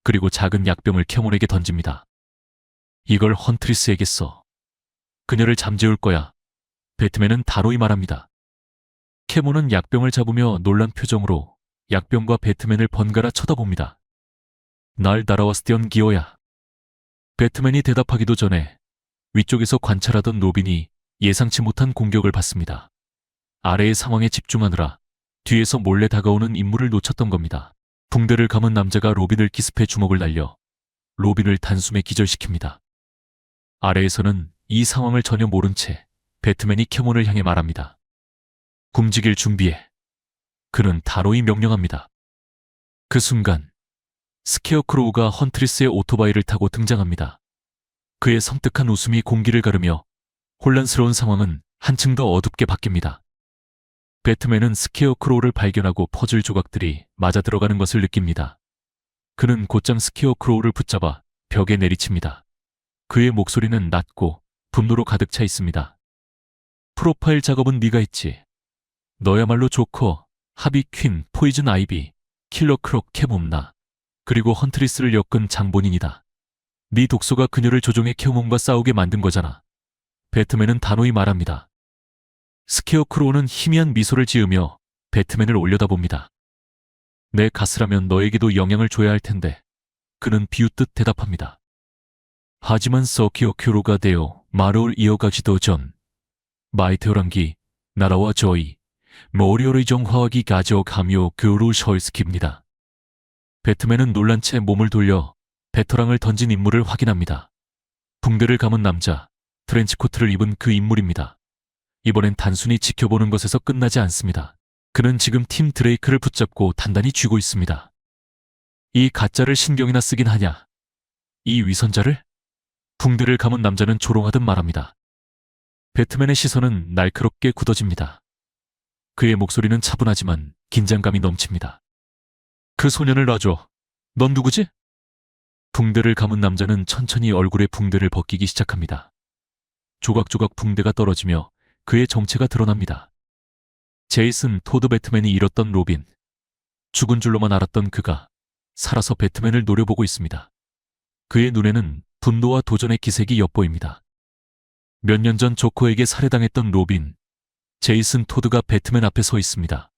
그리고 작은 약병을 캐몬에게 던집니다. 이걸 헌트리스에게 써. 그녀를 잠재울 거야. 배트맨은 단호히 말합니다. 캐몬은 약병을 잡으며 놀란 표정으로 약병과 배트맨을 번갈아 쳐다봅니다. 날 날아왔스티언 기어야. 배트맨이 대답하기도 전에 위쪽에서 관찰하던 로빈이 예상치 못한 공격을 받습니다. 아래의 상황에 집중하느라 뒤에서 몰래 다가오는 인물을 놓쳤던 겁니다. 붕대를 감은 남자가 로빈을 기습해 주먹을 날려 로빈을 단숨에 기절시킵니다. 아래에서는 이 상황을 전혀 모른 채 배트맨이 캐몬을 향해 말합니다. 굶지길 준비해. 그는 단호히 명령합니다. 그 순간 스케어크로우가 헌트리스의 오토바이를 타고 등장합니다. 그의 섬뜩한 웃음이 공기를 가르며 혼란스러운 상황은 한층 더 어둡게 바뀝니다. 배트맨은 스케어크로우를 발견하고 퍼즐 조각들이 맞아 들어가는 것을 느낍니다. 그는 곧장 스케어크로우를 붙잡아 벽에 내리칩니다. 그의 목소리는 낮고 분노로 가득 차 있습니다. 프로파일 작업은 네가 했지. 너야말로 조커, 하비 퀸, 포이즌 아이비, 킬러 크록, 캐몬나, 그리고 헌트리스를 엮은 장본인이다. 네 독소가 그녀를 조종해 캐몬과 싸우게 만든 거잖아. 배트맨은 단호히 말합니다. 스케어크로우는 희미한 미소를 지으며 배트맨을 올려다봅니다. 내 가스라면 너에게도 영향을 줘야 할 텐데. 그는 비웃듯 대답합니다. 하지만 스케어크로우가 되어 말을 이어가지도 전 마이테오랑기 나라와 저희 모리오의 정화하기 가져가며 그를 헐스킵니다. 배트맨은 놀란 채 몸을 돌려 배터랑을 던진 인물을 확인합니다. 붕대를 감은 남자, 트렌치코트를 입은 그 인물입니다. 이번엔 단순히 지켜보는 것에서 끝나지 않습니다. 그는 지금 팀 드레이크를 붙잡고 단단히 쥐고 있습니다. 이 가짜를 신경이나 쓰긴 하냐? 이 위선자를? 붕대를 감은 남자는 조롱하듯 말합니다. 배트맨의 시선은 날카롭게 굳어집니다. 그의 목소리는 차분하지만 긴장감이 넘칩니다. 그 소년을 놔줘. 넌 누구지? 붕대를 감은 남자는 천천히 얼굴에 붕대를 벗기기 시작합니다. 조각조각 붕대가 떨어지며 그의 정체가 드러납니다. 제이슨 토드 배트맨이 잃었던 로빈. 죽은 줄로만 알았던 그가 살아서 배트맨을 노려보고 있습니다. 그의 눈에는 분노와 도전의 기색이 엿보입니다. 몇 년 전 조커에게 살해당했던 로빈, 제이슨 토드가 배트맨 앞에 서 있습니다.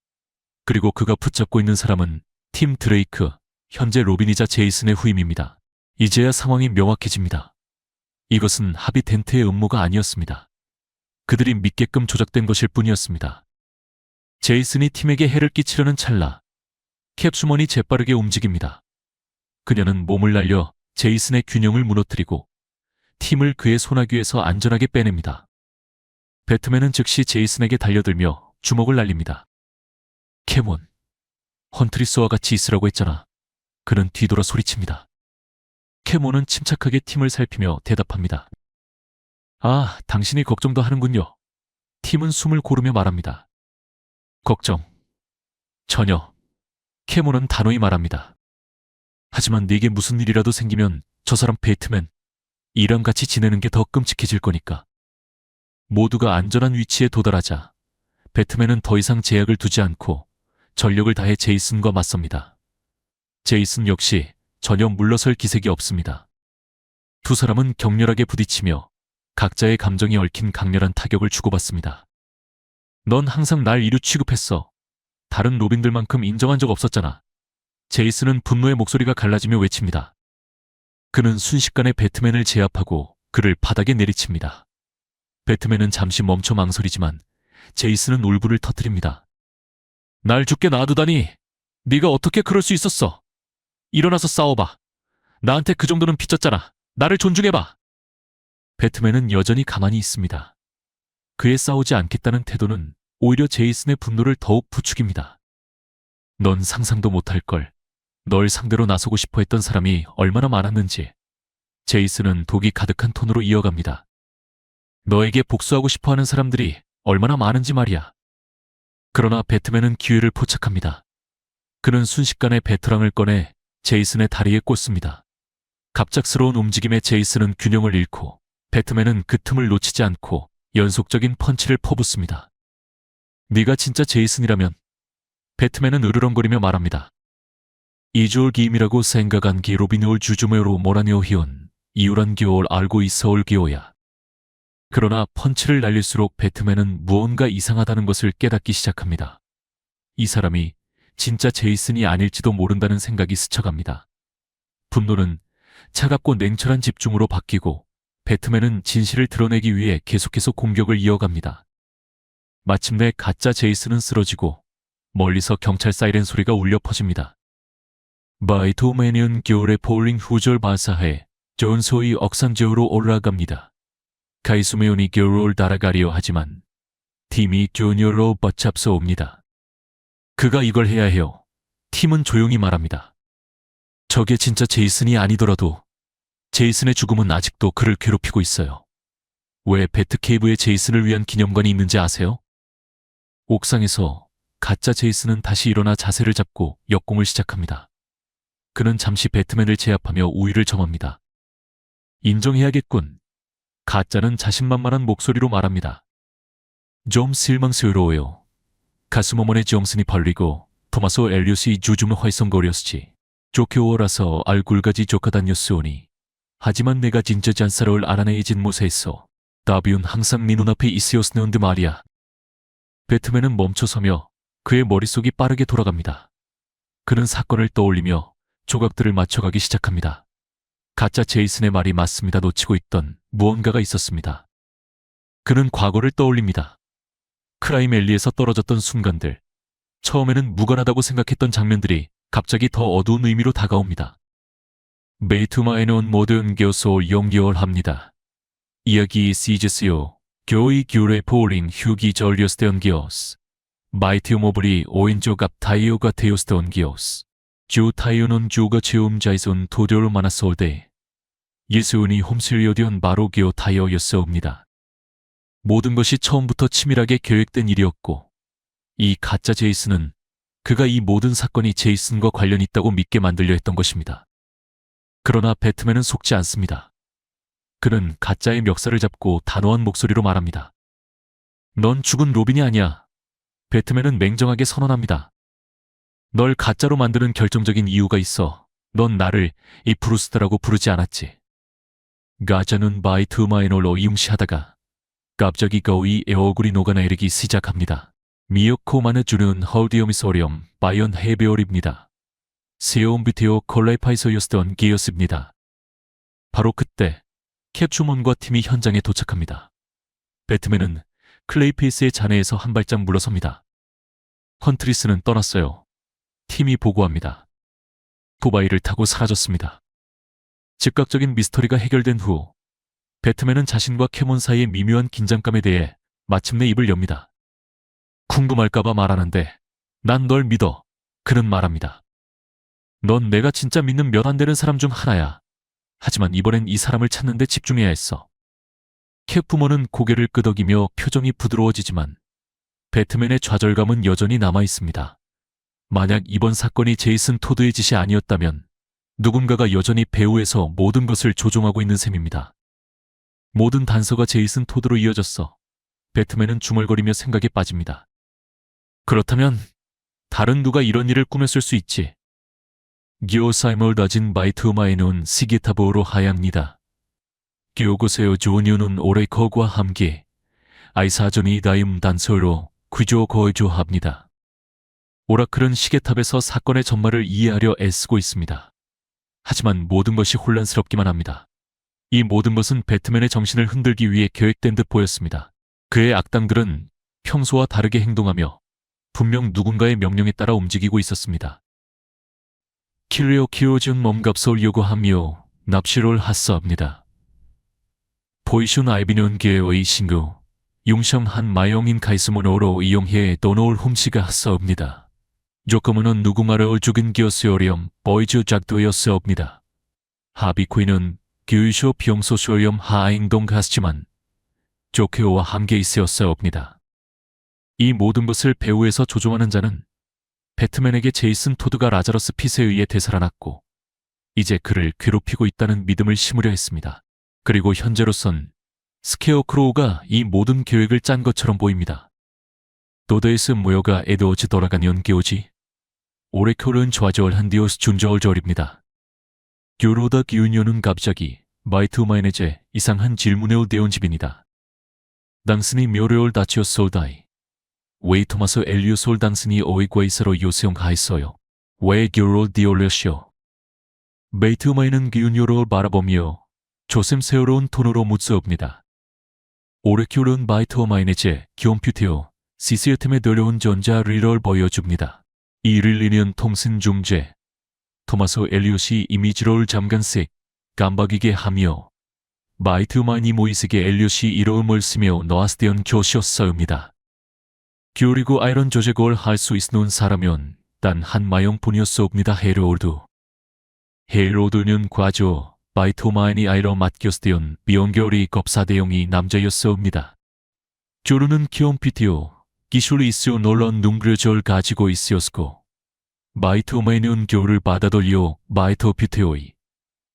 그리고 그가 붙잡고 있는 사람은 팀 드레이크, 현재 로빈이자 제이슨의 후임입니다. 이제야 상황이 명확해집니다. 이것은 하비 덴트의 음모가 아니었습니다. 그들이 믿게끔 조작된 것일 뿐이었습니다. 제이슨이 팀에게 해를 끼치려는 찰나 캡수먼이 재빠르게 움직입니다. 그녀는 몸을 날려 제이슨의 균형을 무너뜨리고 팀을 그의 소나귀에서 안전하게 빼냅니다. 배트맨은 즉시 제이슨에게 달려들며 주먹을 날립니다. 캐몬, 헌트리스와 같이 있으라고 했잖아. 그는 뒤돌아 소리칩니다. 캐몬은 침착하게 팀을 살피며 대답합니다. 아, 당신이 걱정도 하는군요. 팀은 숨을 고르며 말합니다. 걱정. 전혀. 캐몬은 단호히 말합니다. 하지만 네게 무슨 일이라도 생기면 저 사람 배트맨, 이랑 같이 지내는 게 더 끔찍해질 거니까. 모두가 안전한 위치에 도달하자 배트맨은 더 이상 제약을 두지 않고 전력을 다해 제이슨과 맞섭니다. 제이슨 역시 전혀 물러설 기색이 없습니다. 두 사람은 격렬하게 부딪히며 각자의 감정이 얽힌 강렬한 타격을 주고받습니다. 넌 항상 날 이류 취급했어. 다른 로빈들만큼 인정한 적 없었잖아. 제이슨은 분노의 목소리가 갈라지며 외칩니다. 그는 순식간에 배트맨을 제압하고 그를 바닥에 내리칩니다. 배트맨은 잠시 멈춰 망설이지만 제이슨은 울분을 터뜨립니다. 날 죽게 놔두다니. 네가 어떻게 그럴 수 있었어. 일어나서 싸워봐. 나한테 그 정도는 빚졌잖아. 나를 존중해봐. 배트맨은 여전히 가만히 있습니다. 그의 싸우지 않겠다는 태도는 오히려 제이슨의 분노를 더욱 부추깁니다. 넌 상상도 못할 걸. 널 상대로 나서고 싶어 했던 사람이 얼마나 많았는지. 제이슨은 독이 가득한 톤으로 이어갑니다. 너에게 복수하고 싶어 하는 사람들이 얼마나 많은지 말이야. 그러나 배트맨은 기회를 포착합니다. 그는 순식간에 배트랑을 꺼내 제이슨의 다리에 꽂습니다. 갑작스러운 움직임에 제이슨은 균형을 잃고 배트맨은 그 틈을 놓치지 않고 연속적인 펀치를 퍼붓습니다. 네가 진짜 제이슨이라면? 배트맨은 으르렁거리며 말합니다. 이주올 기임이라고 생각한 기 로빈올 주주메로 모라니오 히온 이유란 기올 알고 있어올 기오야. 그러나 펀치를 날릴수록 배트맨은 무언가 이상하다는 것을 깨닫기 시작합니다. 이 사람이 진짜 제이슨이 아닐지도 모른다는 생각이 스쳐갑니다. 분노는 차갑고 냉철한 집중으로 바뀌고 배트맨은 진실을 드러내기 위해 계속해서 공격을 이어갑니다. 마침내 가짜 제이슨은 쓰러지고 멀리서 경찰 사이렌 소리가 울려 퍼집니다. 바이토메니언 겨울의 폴링 후절 바사해 좋은 소위 억상제로 올라갑니다. 가이수메온이 겨울을 날아가려 하지만 팀이 조니어로 버잡서옵니다. 그가 이걸 해야 해요. 팀은 조용히 말합니다. 저게 진짜 제이슨이 아니더라도 제이슨의 죽음은 아직도 그를 괴롭히고 있어요. 왜 배트케이브에 제이슨을 위한 기념관이 있는지 아세요? 옥상에서 가짜 제이슨은 다시 일어나 자세를 잡고 역공을 시작합니다. 그는 잠시 배트맨을 제압하며 우위를 점합니다. 인정해야겠군. 가짜는 자신만만한 목소리로 말합니다. 좀 실망스러워요. 가슴어머니 정신이 벌리고 토마소 엘리엇이 주줌 활성거렸지. 좋게워라서 알굴까지 쫓아다녔으오니. 하지만 내가 진짜 잔사를 알아내진 못했어. 다비온 항상 네 눈앞에 있었는데 말이야. 배트맨은 멈춰서며 그의 머릿속이 빠르게 돌아갑니다. 그는 사건을 떠올리며 조각들을 맞춰가기 시작합니다. 가짜 제이슨의 말이 맞습니다. 놓치고 있던 무언가가 있었습니다. 그는 과거를 떠올립니다. 크라임 앨리에서 떨어졌던 순간들, 처음에는 무관하다고 생각했던 장면들이 갑자기 더 어두운 의미로 다가옵니다. 베이투마에는 모든 교소 연결합니다. 이야기 시즈스요. 교의 규례 포링 휴기 전리스테온 기오스. 마이티오모블이 오인조 갑 타이오가 테오스테온 기오스. 주 타이오는 주가 체움자이손 도료로 만났을때 예수은이 홈실리오디온 바로 기오 타이어였사옵니다. 모든 것이 처음부터 치밀하게 계획된 일이었고 이 가짜 제이슨은 그가 이 모든 사건이 제이슨과 관련 있다고 믿게 만들려 했던 것입니다. 그러나 배트맨은 속지 않습니다. 그는 가짜의 멱살을 잡고 단호한 목소리로 말합니다. 넌 죽은 로빈이 아니야. 배트맨은 맹정하게 선언합니다. 널 가짜로 만드는 결정적인 이유가 있어. 넌 나를 이 브루스터라고 부르지 않았지. 가짜는 바이트마이놀로 이용시하다가 갑자기 거의 에어굴이 녹아내리기 시작합니다. 미역코만을 주는 헐디오미소리엄 바이온 헤베올입니다. 세온비테오 콜라이파이소였던 기였습니다. 바로 그때 캡추몬과 팀이 현장에 도착합니다. 배트맨은 클레이페이스의 잔해에서 한 발짝 물러섭니다. 헌트리스는 떠났어요. 팀이 보고합니다. 포바이를 타고 사라졌습니다. 즉각적인 미스터리가 해결된 후 배트맨은 자신과 캐몬 사이의 미묘한 긴장감에 대해 마침내 입을 엽니다. 궁금할까봐 말하는데 난 널 믿어. 그는 말합니다. 넌 내가 진짜 믿는 몇 안 되는 사람 중 하나야. 하지만 이번엔 이 사람을 찾는 데 집중해야 했어. 캡부모는 고개를 끄덕이며 표정이 부드러워지지만 배트맨의 좌절감은 여전히 남아 있습니다. 만약 이번 사건이 제이슨 토드의 짓이 아니었다면 누군가가 여전히 배후에서 모든 것을 조종하고 있는 셈입니다. 모든 단서가 제이슨 토드로 이어졌어. 배트맨은 중얼거리며 생각에 빠집니다. 그렇다면 다른 누가 이런 일을 꾸몄을 수 있지. 기오 사이멀 다진 바이트마에는 시기타보로 하야입니다. 기오고세요 조니오는 오레커과 함께 아이사전이 다임 단서로 구조 거주합니다. 오라클은 시계탑에서 사건의 전말을 이해하려 애쓰고 있습니다. 하지만 모든 것이 혼란스럽기만 합니다. 이 모든 것은 배트맨의 정신을 흔들기 위해 계획된 듯 보였습니다. 그의 악당들은 평소와 다르게 행동하며 분명 누군가의 명령에 따라 움직이고 있었습니다. 킬리오 키오준 몸값을 요구하며 납치를 하사옵니다. 포이슌 아이비는 계의 신고 용성한 마용인 카이스모노로 이용해 돈을 훔치가 하사옵니다. 조금은 누군가를 죽인 기어스요렴 보이즈 작도였사옵니다. 하비쿠이는 교유쇼 평소쇼염 하행동 갔지만 조케오와 함께 있었사옵니다. 이 모든 것을 배후에서 조종하는 자는 배트맨에게 제이슨 토드가 라자러스 핏에 의해 되살아났고 이제 그를 괴롭히고 있다는 믿음을 심으려 했습니다. 그리고 현재로선 스케어크로우가 이 모든 계획을 짠 것처럼 보입니다. 도데이스 모여가 에드워즈 돌아가니온 게오지 오레클은 좌절한 디오스 준저얼절입니다. 교로다 기운요는 갑자기 마이트마이네제 이상한 질문에 대온 집입니다. 당신이 묘레올 다치오솔다이 왜 토마스 엘리오솔 당신이 오이과이서로 요세용하였어요. 왜 교로 디올레쇼 메이트마이는 기운요를 바라보며 조셈 세어로운 톤으로 묻사옵니다. 오레큐른 마이트마이네제 기온퓨테오 시스템에 들려온 전자 리럴 보여줍니다. 이 릴리는 통신 중재 토마소 엘리엇이 이미지를 잠깐씩 깜박이게 하며 마이트마이니 모이스게 엘리엇이 이름을 쓰며 노아스데온 교시였사옵니다. 그리고 아이런 조작을 할 수 있는 사람은 단 한 마용뿐이었사옵니다. 헤로드는 과저 마이트마이니 아이러 맡겼스데온 비용결이 겁사대용이 남자였사옵니다. 조르는 키온피티오 기술이 있어 놀란 눈그려절 가지고 있었고 마이트마이는 교를 받아들여 마이토피테오이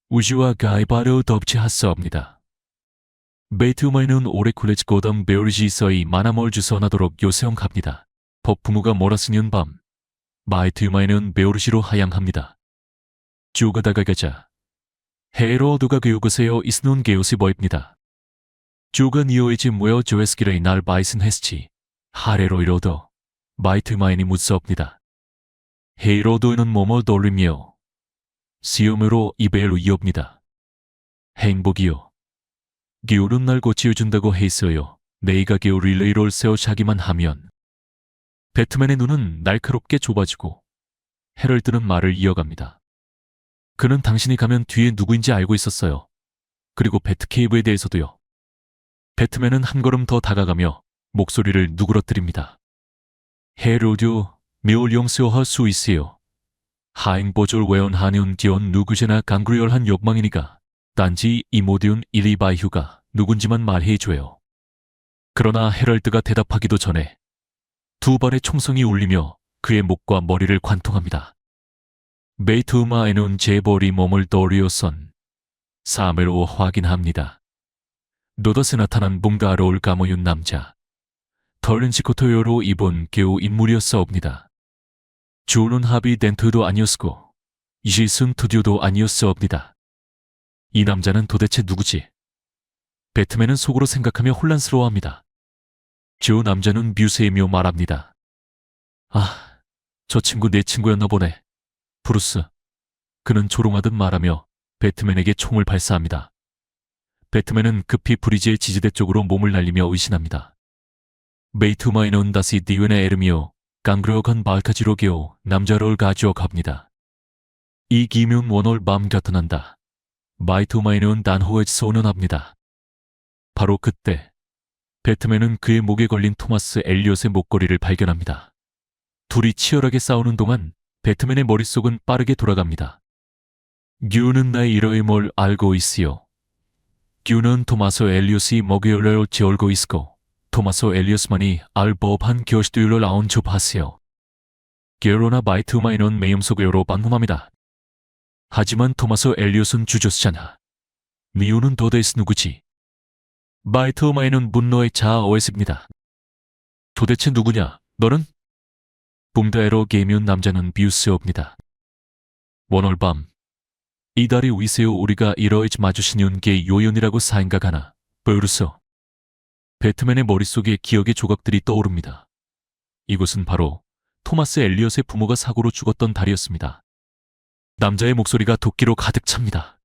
우주와 가이바르 덮치하사옵니다. 베이트마이는 오레쿨레츠 고담 베오르지서의 만화몰 주선하도록 요청합니다. 법부모가 몰아쓰는 밤 마이트마이는 베오르지로 하향합니다. 주가 다가가자 헤로드가 교육으세요 이스눈 게오시 보입니다. 주가 니오이지 모여 조에스기레이 날 바이슨 헤스치 하레로 이로더 마이트마인이 묻사옵니다. 헤이로드는 몸을 돌리며 시험으로 이벨로 이옵니다. 행복이요. 기울은 날 고치어준다고 했어요. 내가 기울 릴레이를 세워 자기만 하면. 배트맨의 눈은 날카롭게 좁아지고 헤럴드는 말을 이어갑니다. 그는 당신이 가면 뒤에 누구인지 알고 있었어요. 그리고 배트케이브에 대해서도요. 배트맨은 한 걸음 더 다가가며 목소리를 누그러뜨립니다. 헤로드 매울 용서할 수 있어요. 하행보절 외원하는 디온 누구제나 강구열한 욕망이니까 단지 이모디운 일리바이휴가 누군지만 말해줘요. 그러나 헤럴드가 대답하기도 전에 두 발의 총성이 울리며 그의 목과 머리를 관통합니다. 베이트마에는 제벌이 몸을 도리어선 사메로 확인합니다. 노덧에 나타난 뭉다로울 가모윤 남자 털렌치코토요로 입은 개우 인물이었사옵니다. 주는 하비 덴트도 아니었고 이실슨 투디오도 아니었사옵니다. 이 남자는 도대체 누구지? 배트맨은 속으로 생각하며 혼란스러워합니다. 저 남자는 뮤세이며 말합니다. 아, 저 친구 내 친구였나 보네. 브루스. 그는 조롱하듯 말하며 배트맨에게 총을 발사합니다. 배트맨은 급히 브리지의 지지대 쪽으로 몸을 날리며 의신합니다. 메이트마이는 다시 디웬의 에르미오 강그려간 발카지로 개어 남자를 가져갑니다. 이 기면 원월 밤 같은 한다. 마이트마이는 단호에 소년합니다. 바로 그때 배트맨은 그의 목에 걸린 토마스 엘리엇의 목걸이를 발견합니다. 둘이 치열하게 싸우는 동안 배트맨의 머릿속은 빠르게 돌아갑니다. 규는 나의 이러임을 알고 있으요. 규는 토마스 엘리엇이 목요일을 재울고 있고 토마스 엘리엇만이 알 법한 교시도율을 아운접하세요. 게로나 마이트마이는 매음속으로 반문합니다. 하지만 토마스 엘리엇은 주저스잖아. 미우는 도대체 누구지? 마이트마이는 분노에 자아오했습니다. 도대체 누구냐? 너는? 붕다에로 게임은 남자는 비우스옵니다. 원월 밤 이달이 위세요 우리가 이러이지 마주시는 게 요연이라고 생각하나. 브루스. 배트맨의 머릿속에 기억의 조각들이 떠오릅니다. 이곳은 바로 토마스 엘리엇의 부모가 사고로 죽었던 달이었습니다. 남자의 목소리가 도끼로 가득 찹니다.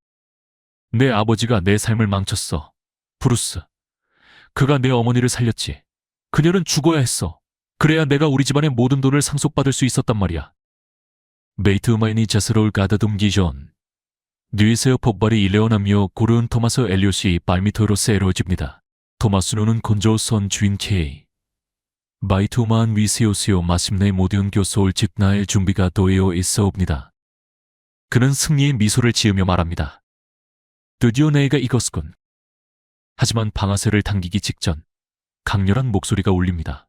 내 아버지가 내 삶을 망쳤어. 브루스. 그가 내 어머니를 살렸지. 그녀는 죽어야 했어. 그래야 내가 우리 집안의 모든 돈을 상속받을 수 있었단 말이야. 베이트마인이 자스러울 가다둠기 전 뉘세요 폭발이 일레어나며 고르은 토마스 엘리엇이 발미토로 세로집니다. 토마스노는 건조선 주인 K. 바이투만 위세요시오 마침내 모든 교소올 집나의 준비가 되어 있어옵니다. 그는 승리의 미소를 지으며 말합니다. 드디어 내가 이겼군. 하지만 방아쇠를 당기기 직전 강렬한 목소리가 울립니다.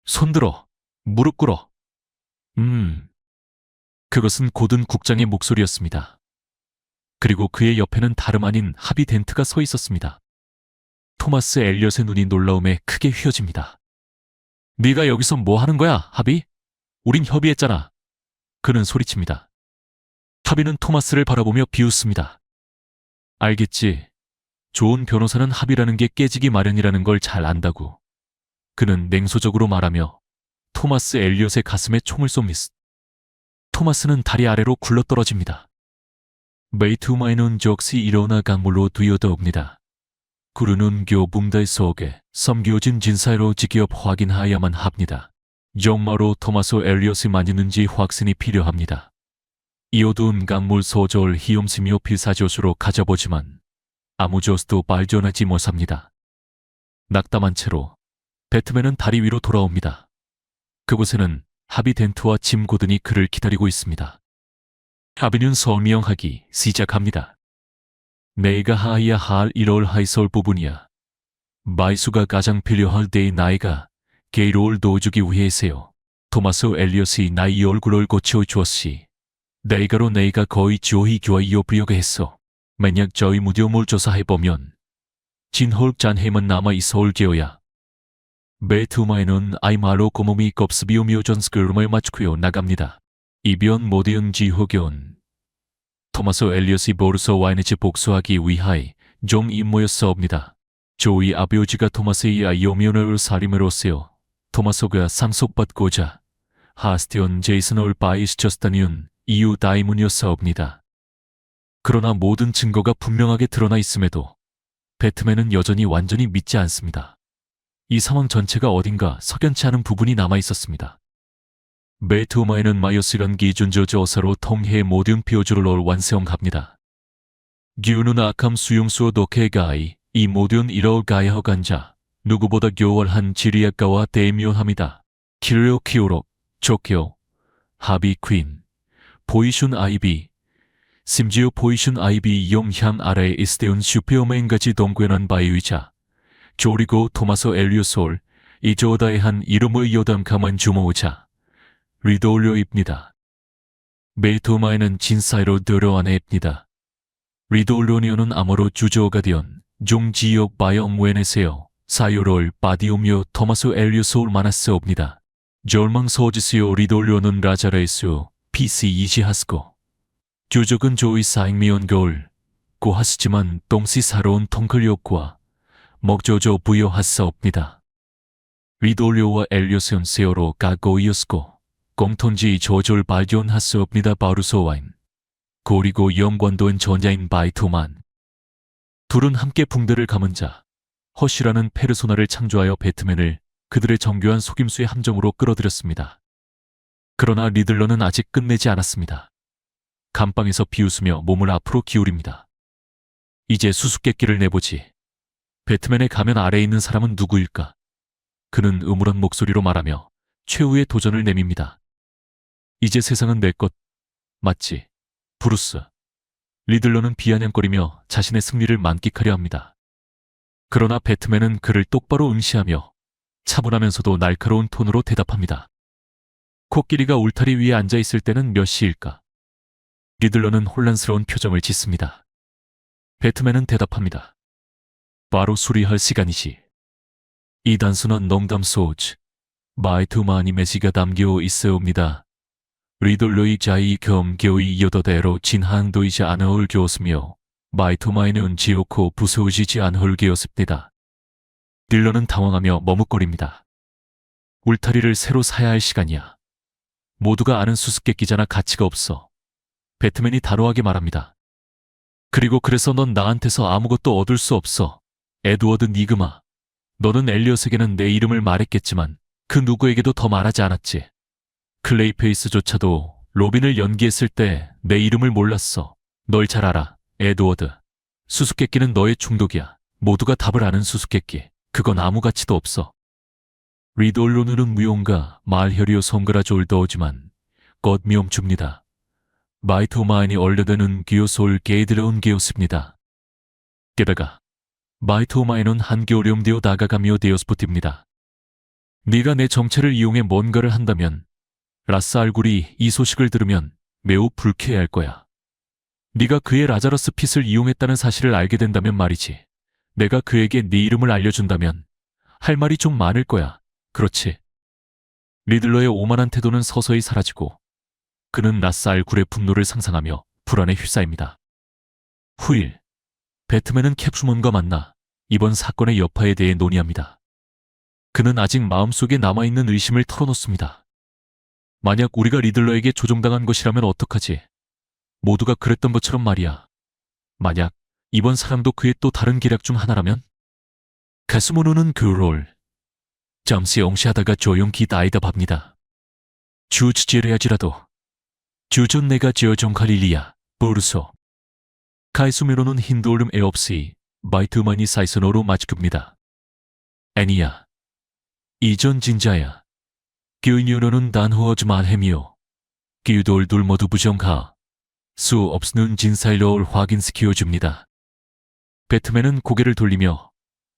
손들어, 무릎 꿇어. 그것은 고든 국장의 목소리였습니다. 그리고 그의 옆에는 다름 아닌 하비 덴트가 서 있었습니다. 토마스 엘리엇의 눈이 놀라움에 크게 휘어집니다. 네가 여기서 뭐 하는 거야, 하비? 우린 협의했잖아. 그는 소리칩니다. 하비는 토마스를 바라보며 비웃습니다. 알겠지. 좋은 변호사는 합의라는 게 깨지기 마련이라는 걸 잘 안다고. 그는 냉소적으로 말하며 토마스 엘리엇의 가슴에 총을 쏩니다. 토마스는 다리 아래로 굴러떨어집니다. 베이투마인은 적시 일어나 강물로 뛰어듭니다. 그루는 교붕달 속에 섬겨진 진사로 직접 확인하야만 합니다. 정말로 토마스 엘리엇이 맞는지 확신이 필요합니다. 이 어두운 강물 소절 희엄스며 필사조수로 가져보지만 아무 조수도 발견하지 못합니다. 낙담한 채로 배트맨은 다리 위로 돌아옵니다. 그곳에는 하비 덴트와 짐 고든이 그를 기다리고 있습니다. 하비는 설명하기 시작합니다. 내가 하야 할 이럴 하이솔 부분이야. 말수가 가장 필요할 때의 나이가 게이로를 도와주기 위해서요. 토마스 엘리엇이 나의 얼굴을 고쳐주었시. 내가로 내가 거의 조희 교화이어 부여가 했어. 만약 저희 무덤을 조사해보면 진홀 잔해만 남아있어 올게어야. 베트마에는 아이마로 고몸이 곱스비오며 전스그름을 맞추고요 나갑니다. 이변 모든 지호견. 토마스 엘리엇이 보르서 와이네츠 복수하기 위하여 좀 임모였사옵니다. 조이 아버지가 토마스의 아이오면을 살림으로써요. 토마스가 상속받고자 하스티온 제이슨을 바이시쳤다는 이유 다이문이었사옵니다. 그러나 모든 증거가 분명하게 드러나 있음에도 배트맨은 여전히 완전히 믿지 않습니다. 이 상황 전체가 어딘가 석연치 않은 부분이 남아 있었습니다. 베트마에는 마이어스란 기준조조사로 통해 모든 표주를 완성합니다. 기우는 악함 수용수어 독해가이 이 모든 이럴 가야허간자 누구보다 교활한 지리학가와 대묘합니다. 키르요 키오록, 조교, 하비 퀸, 보이슌 아이비, 심지어 보이슌 아이비 영향 아래에 있스테온 슈페어맨까지 동괴한 바이위자 조리고 토마스 엘리엇솔 이조다의 한 이름의 여담감한 주모자 리돌료입니다. 베토마에는 진사이로 들어와냅니다. 리돌료니오는 아모로 주저가 된 종지역 바이엄웨네세요 사유롤 바디오며 토마스 엘리엇솔 마나스옵니다. 절망소지스요 리돌료는 라자레이스 PC 이지하스고 주적은 조이 사익미온 거울 고하스지만 동시사로운 통클욕과 먹조조 부여하사옵니다. 리돌료와 엘리엇은 세어로 가고이었고 공통지 조절 발견하사옵니다. 바루소와인 그리고 연관된 전자인 바이토만 둘은 함께 붕대를 감은 자 허쉬라는 페르소나를 창조하여 배트맨을 그들의 정교한 속임수의 함정으로 끌어들였습니다. 그러나 리들러는 아직 끝내지 않았습니다. 감방에서 비웃으며 몸을 앞으로 기울입니다. 이제 수수께끼를 내보지. 배트맨의 가면 아래에 있는 사람은 누구일까? 그는 음울한 목소리로 말하며 최후의 도전을 내밉니다. 이제 세상은 내 것, 맞지? 브루스. 리들러는 비아냥거리며 자신의 승리를 만끽하려 합니다. 그러나 배트맨은 그를 똑바로 응시하며 차분하면서도 날카로운 톤으로 대답합니다. 코끼리가 울타리 위에 앉아있을 때는 몇 시일까? 리들러는 혼란스러운 표정을 짓습니다. 배트맨은 대답합니다. 바로 수리할 시간이지. 이 단순한 농담 소즈, 바이투마니 메시가 담겨 있어옵니다. 리돌로이 자이 겸 교이 여더대로 진항도이지 않을 교었으며 마이토마이는 지옥호 부서지지 않을 교였습니다. 딜런은 당황하며 머뭇거립니다. 울타리를 새로 사야 할 시간이야. 모두가 아는 수수께끼잖아. 가치가 없어. 배트맨이 단호하게 말합니다. 그리고 그래서 넌 나한테서 아무것도 얻을 수 없어. 에드워드 니그마. 너는 엘리엇에게는 내 이름을 말했겠지만 그 누구에게도 더 말하지 않았지. 클레이페이스조차도 로빈을 연기했을 때 내 이름을 몰랐어. 널 잘 알아, 에드워드. 수수께끼는 너의 중독이야. 모두가 답을 아는 수수께끼. 그건 아무 가치도 없어. 리돌로누는 무용가 말혈이요 성그라 졸더오지만 껏 미엄춥니다. 마이토마인이 얼려드는 기요솔 게이드러운 기요습니다. 게다가 마이토마인은 한겨울염되어 다가가며 데어스포티입니다. 네가 내 정체를 이용해 뭔가를 한다면 라스 알굴이 이 소식을 들으면 매우 불쾌해할 거야. 네가 그의 라자러스 핏을 이용했다는 사실을 알게 된다면 말이지. 내가 그에게 네 이름을 알려준다면 할 말이 좀 많을 거야. 그렇지. 리들러의 오만한 태도는 서서히 사라지고 그는 라스 알굴의 분노를 상상하며 불안에 휩싸입니다. 후일, 배트맨은 캡슈먼과 만나 이번 사건의 여파에 대해 논의합니다. 그는 아직 마음속에 남아있는 의심을 털어놓습니다. 만약 우리가 리들러에게 조종당한 것이라면 어떡하지? 모두가 그랬던 것처럼 말이야. 만약 이번 사람도 그의 또 다른 계략 중 하나라면? 가스모노는 그 롤. 잠시 엉시하다가 조용히 나이다 밥니다. 주지레야지라도. 주전 내가 지어정 갈릴리야. 보르소. 가이수메로는 힌도올름 에업시 마이트만이 사이선어로 마치급니다. 애니야. 이전 진자야. 기은유노는 단호하지 말해미요. 기우돌 모두 부정하. 수 없는 진사일로를 확인시켜줍니다. 배트맨은 고개를 돌리며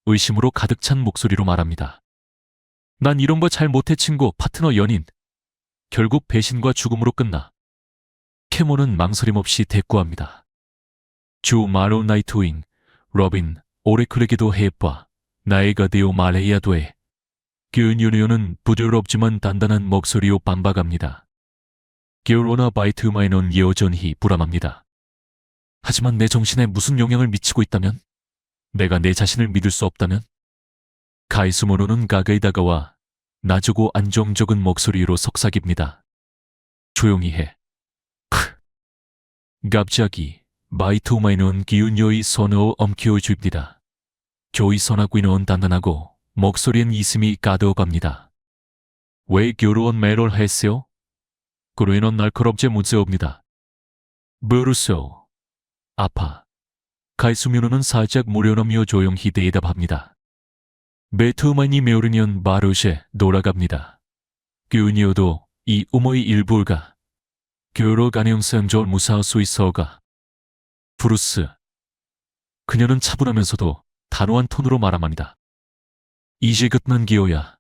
의심으로 가득 찬 목소리로 말합니다. 난 이런 거 잘 못해 친구, 파트너, 연인. 결국 배신과 죽음으로 끝나. 캐모는 망설임 없이 대꾸합니다. 주 마로 나이트윙, 로빈, 오레클에게도 해봐. 나이가 되어 말해야 돼. 기은유노는 부드럽지만 단단한 목소리로 반박합니다. 기어로나 바이트마이는 여전히 불안합니다. 하지만 내 정신에 무슨 영향을 미치고 있다면? 내가 내 자신을 믿을 수 없다면? 가이스모노는 가까이 다가와 나주고 안정적인 목소리로 속삭입니다. 조용히 해. 갑자기 바이트마이는 기운여의 손을 엄켜줍니다. 조이 손아귀는 단단하고 목소리엔 이슴이 가득합니다. 왜 결혼 매를 했어요? 그로인은 날카롭지 못세옵니다. 버르소. 아파. 가이수면호는 살짝 무료하며 조용히 대답합니다. 베트만이 메오르면 바르쉐 돌아갑니다. 기운이어도 이 우모의 일부가 결혼 가능성 좀 무사할 수 있어가. 브루스. 그녀는 차분하면서도 단호한 톤으로 말합니다. 이제 끝난 기호야.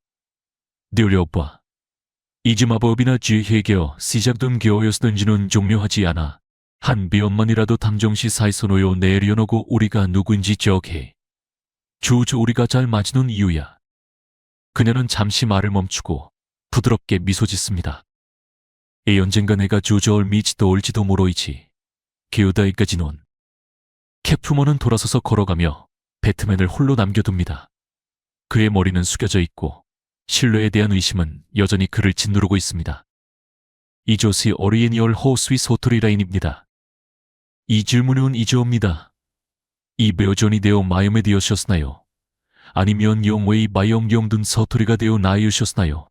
들려봐. 이제 마법이나 지혜겨 시작된 기호였던지는 종료하지 않아. 한 비엄만이라도 당정시 사이선호요 내려놓고 우리가 누구인지 적해. 주저 우리가 잘 맞는 이유야. 그녀는 잠시 말을 멈추고 부드럽게 미소 짓습니다. 이 언젠가 내가 주저올 미치도 올지도 모르이지. 기우다이까지는. 캡투먼은 돌아서서 걸어가며 배트맨을 홀로 남겨둡니다. 그의 머리는 숙여져 있고 신뢰에 대한 의심은 여전히 그를 짓누르고 있습니다. 이조시 오리에니얼 호스위 소토리라인입니다. 이 질문은 이조입니다. 이 배우전이 되어 마이엄에 되었셨나요? 아니면 영웨이 마이엄 영둔 서토리가 되어 나이으셨나요?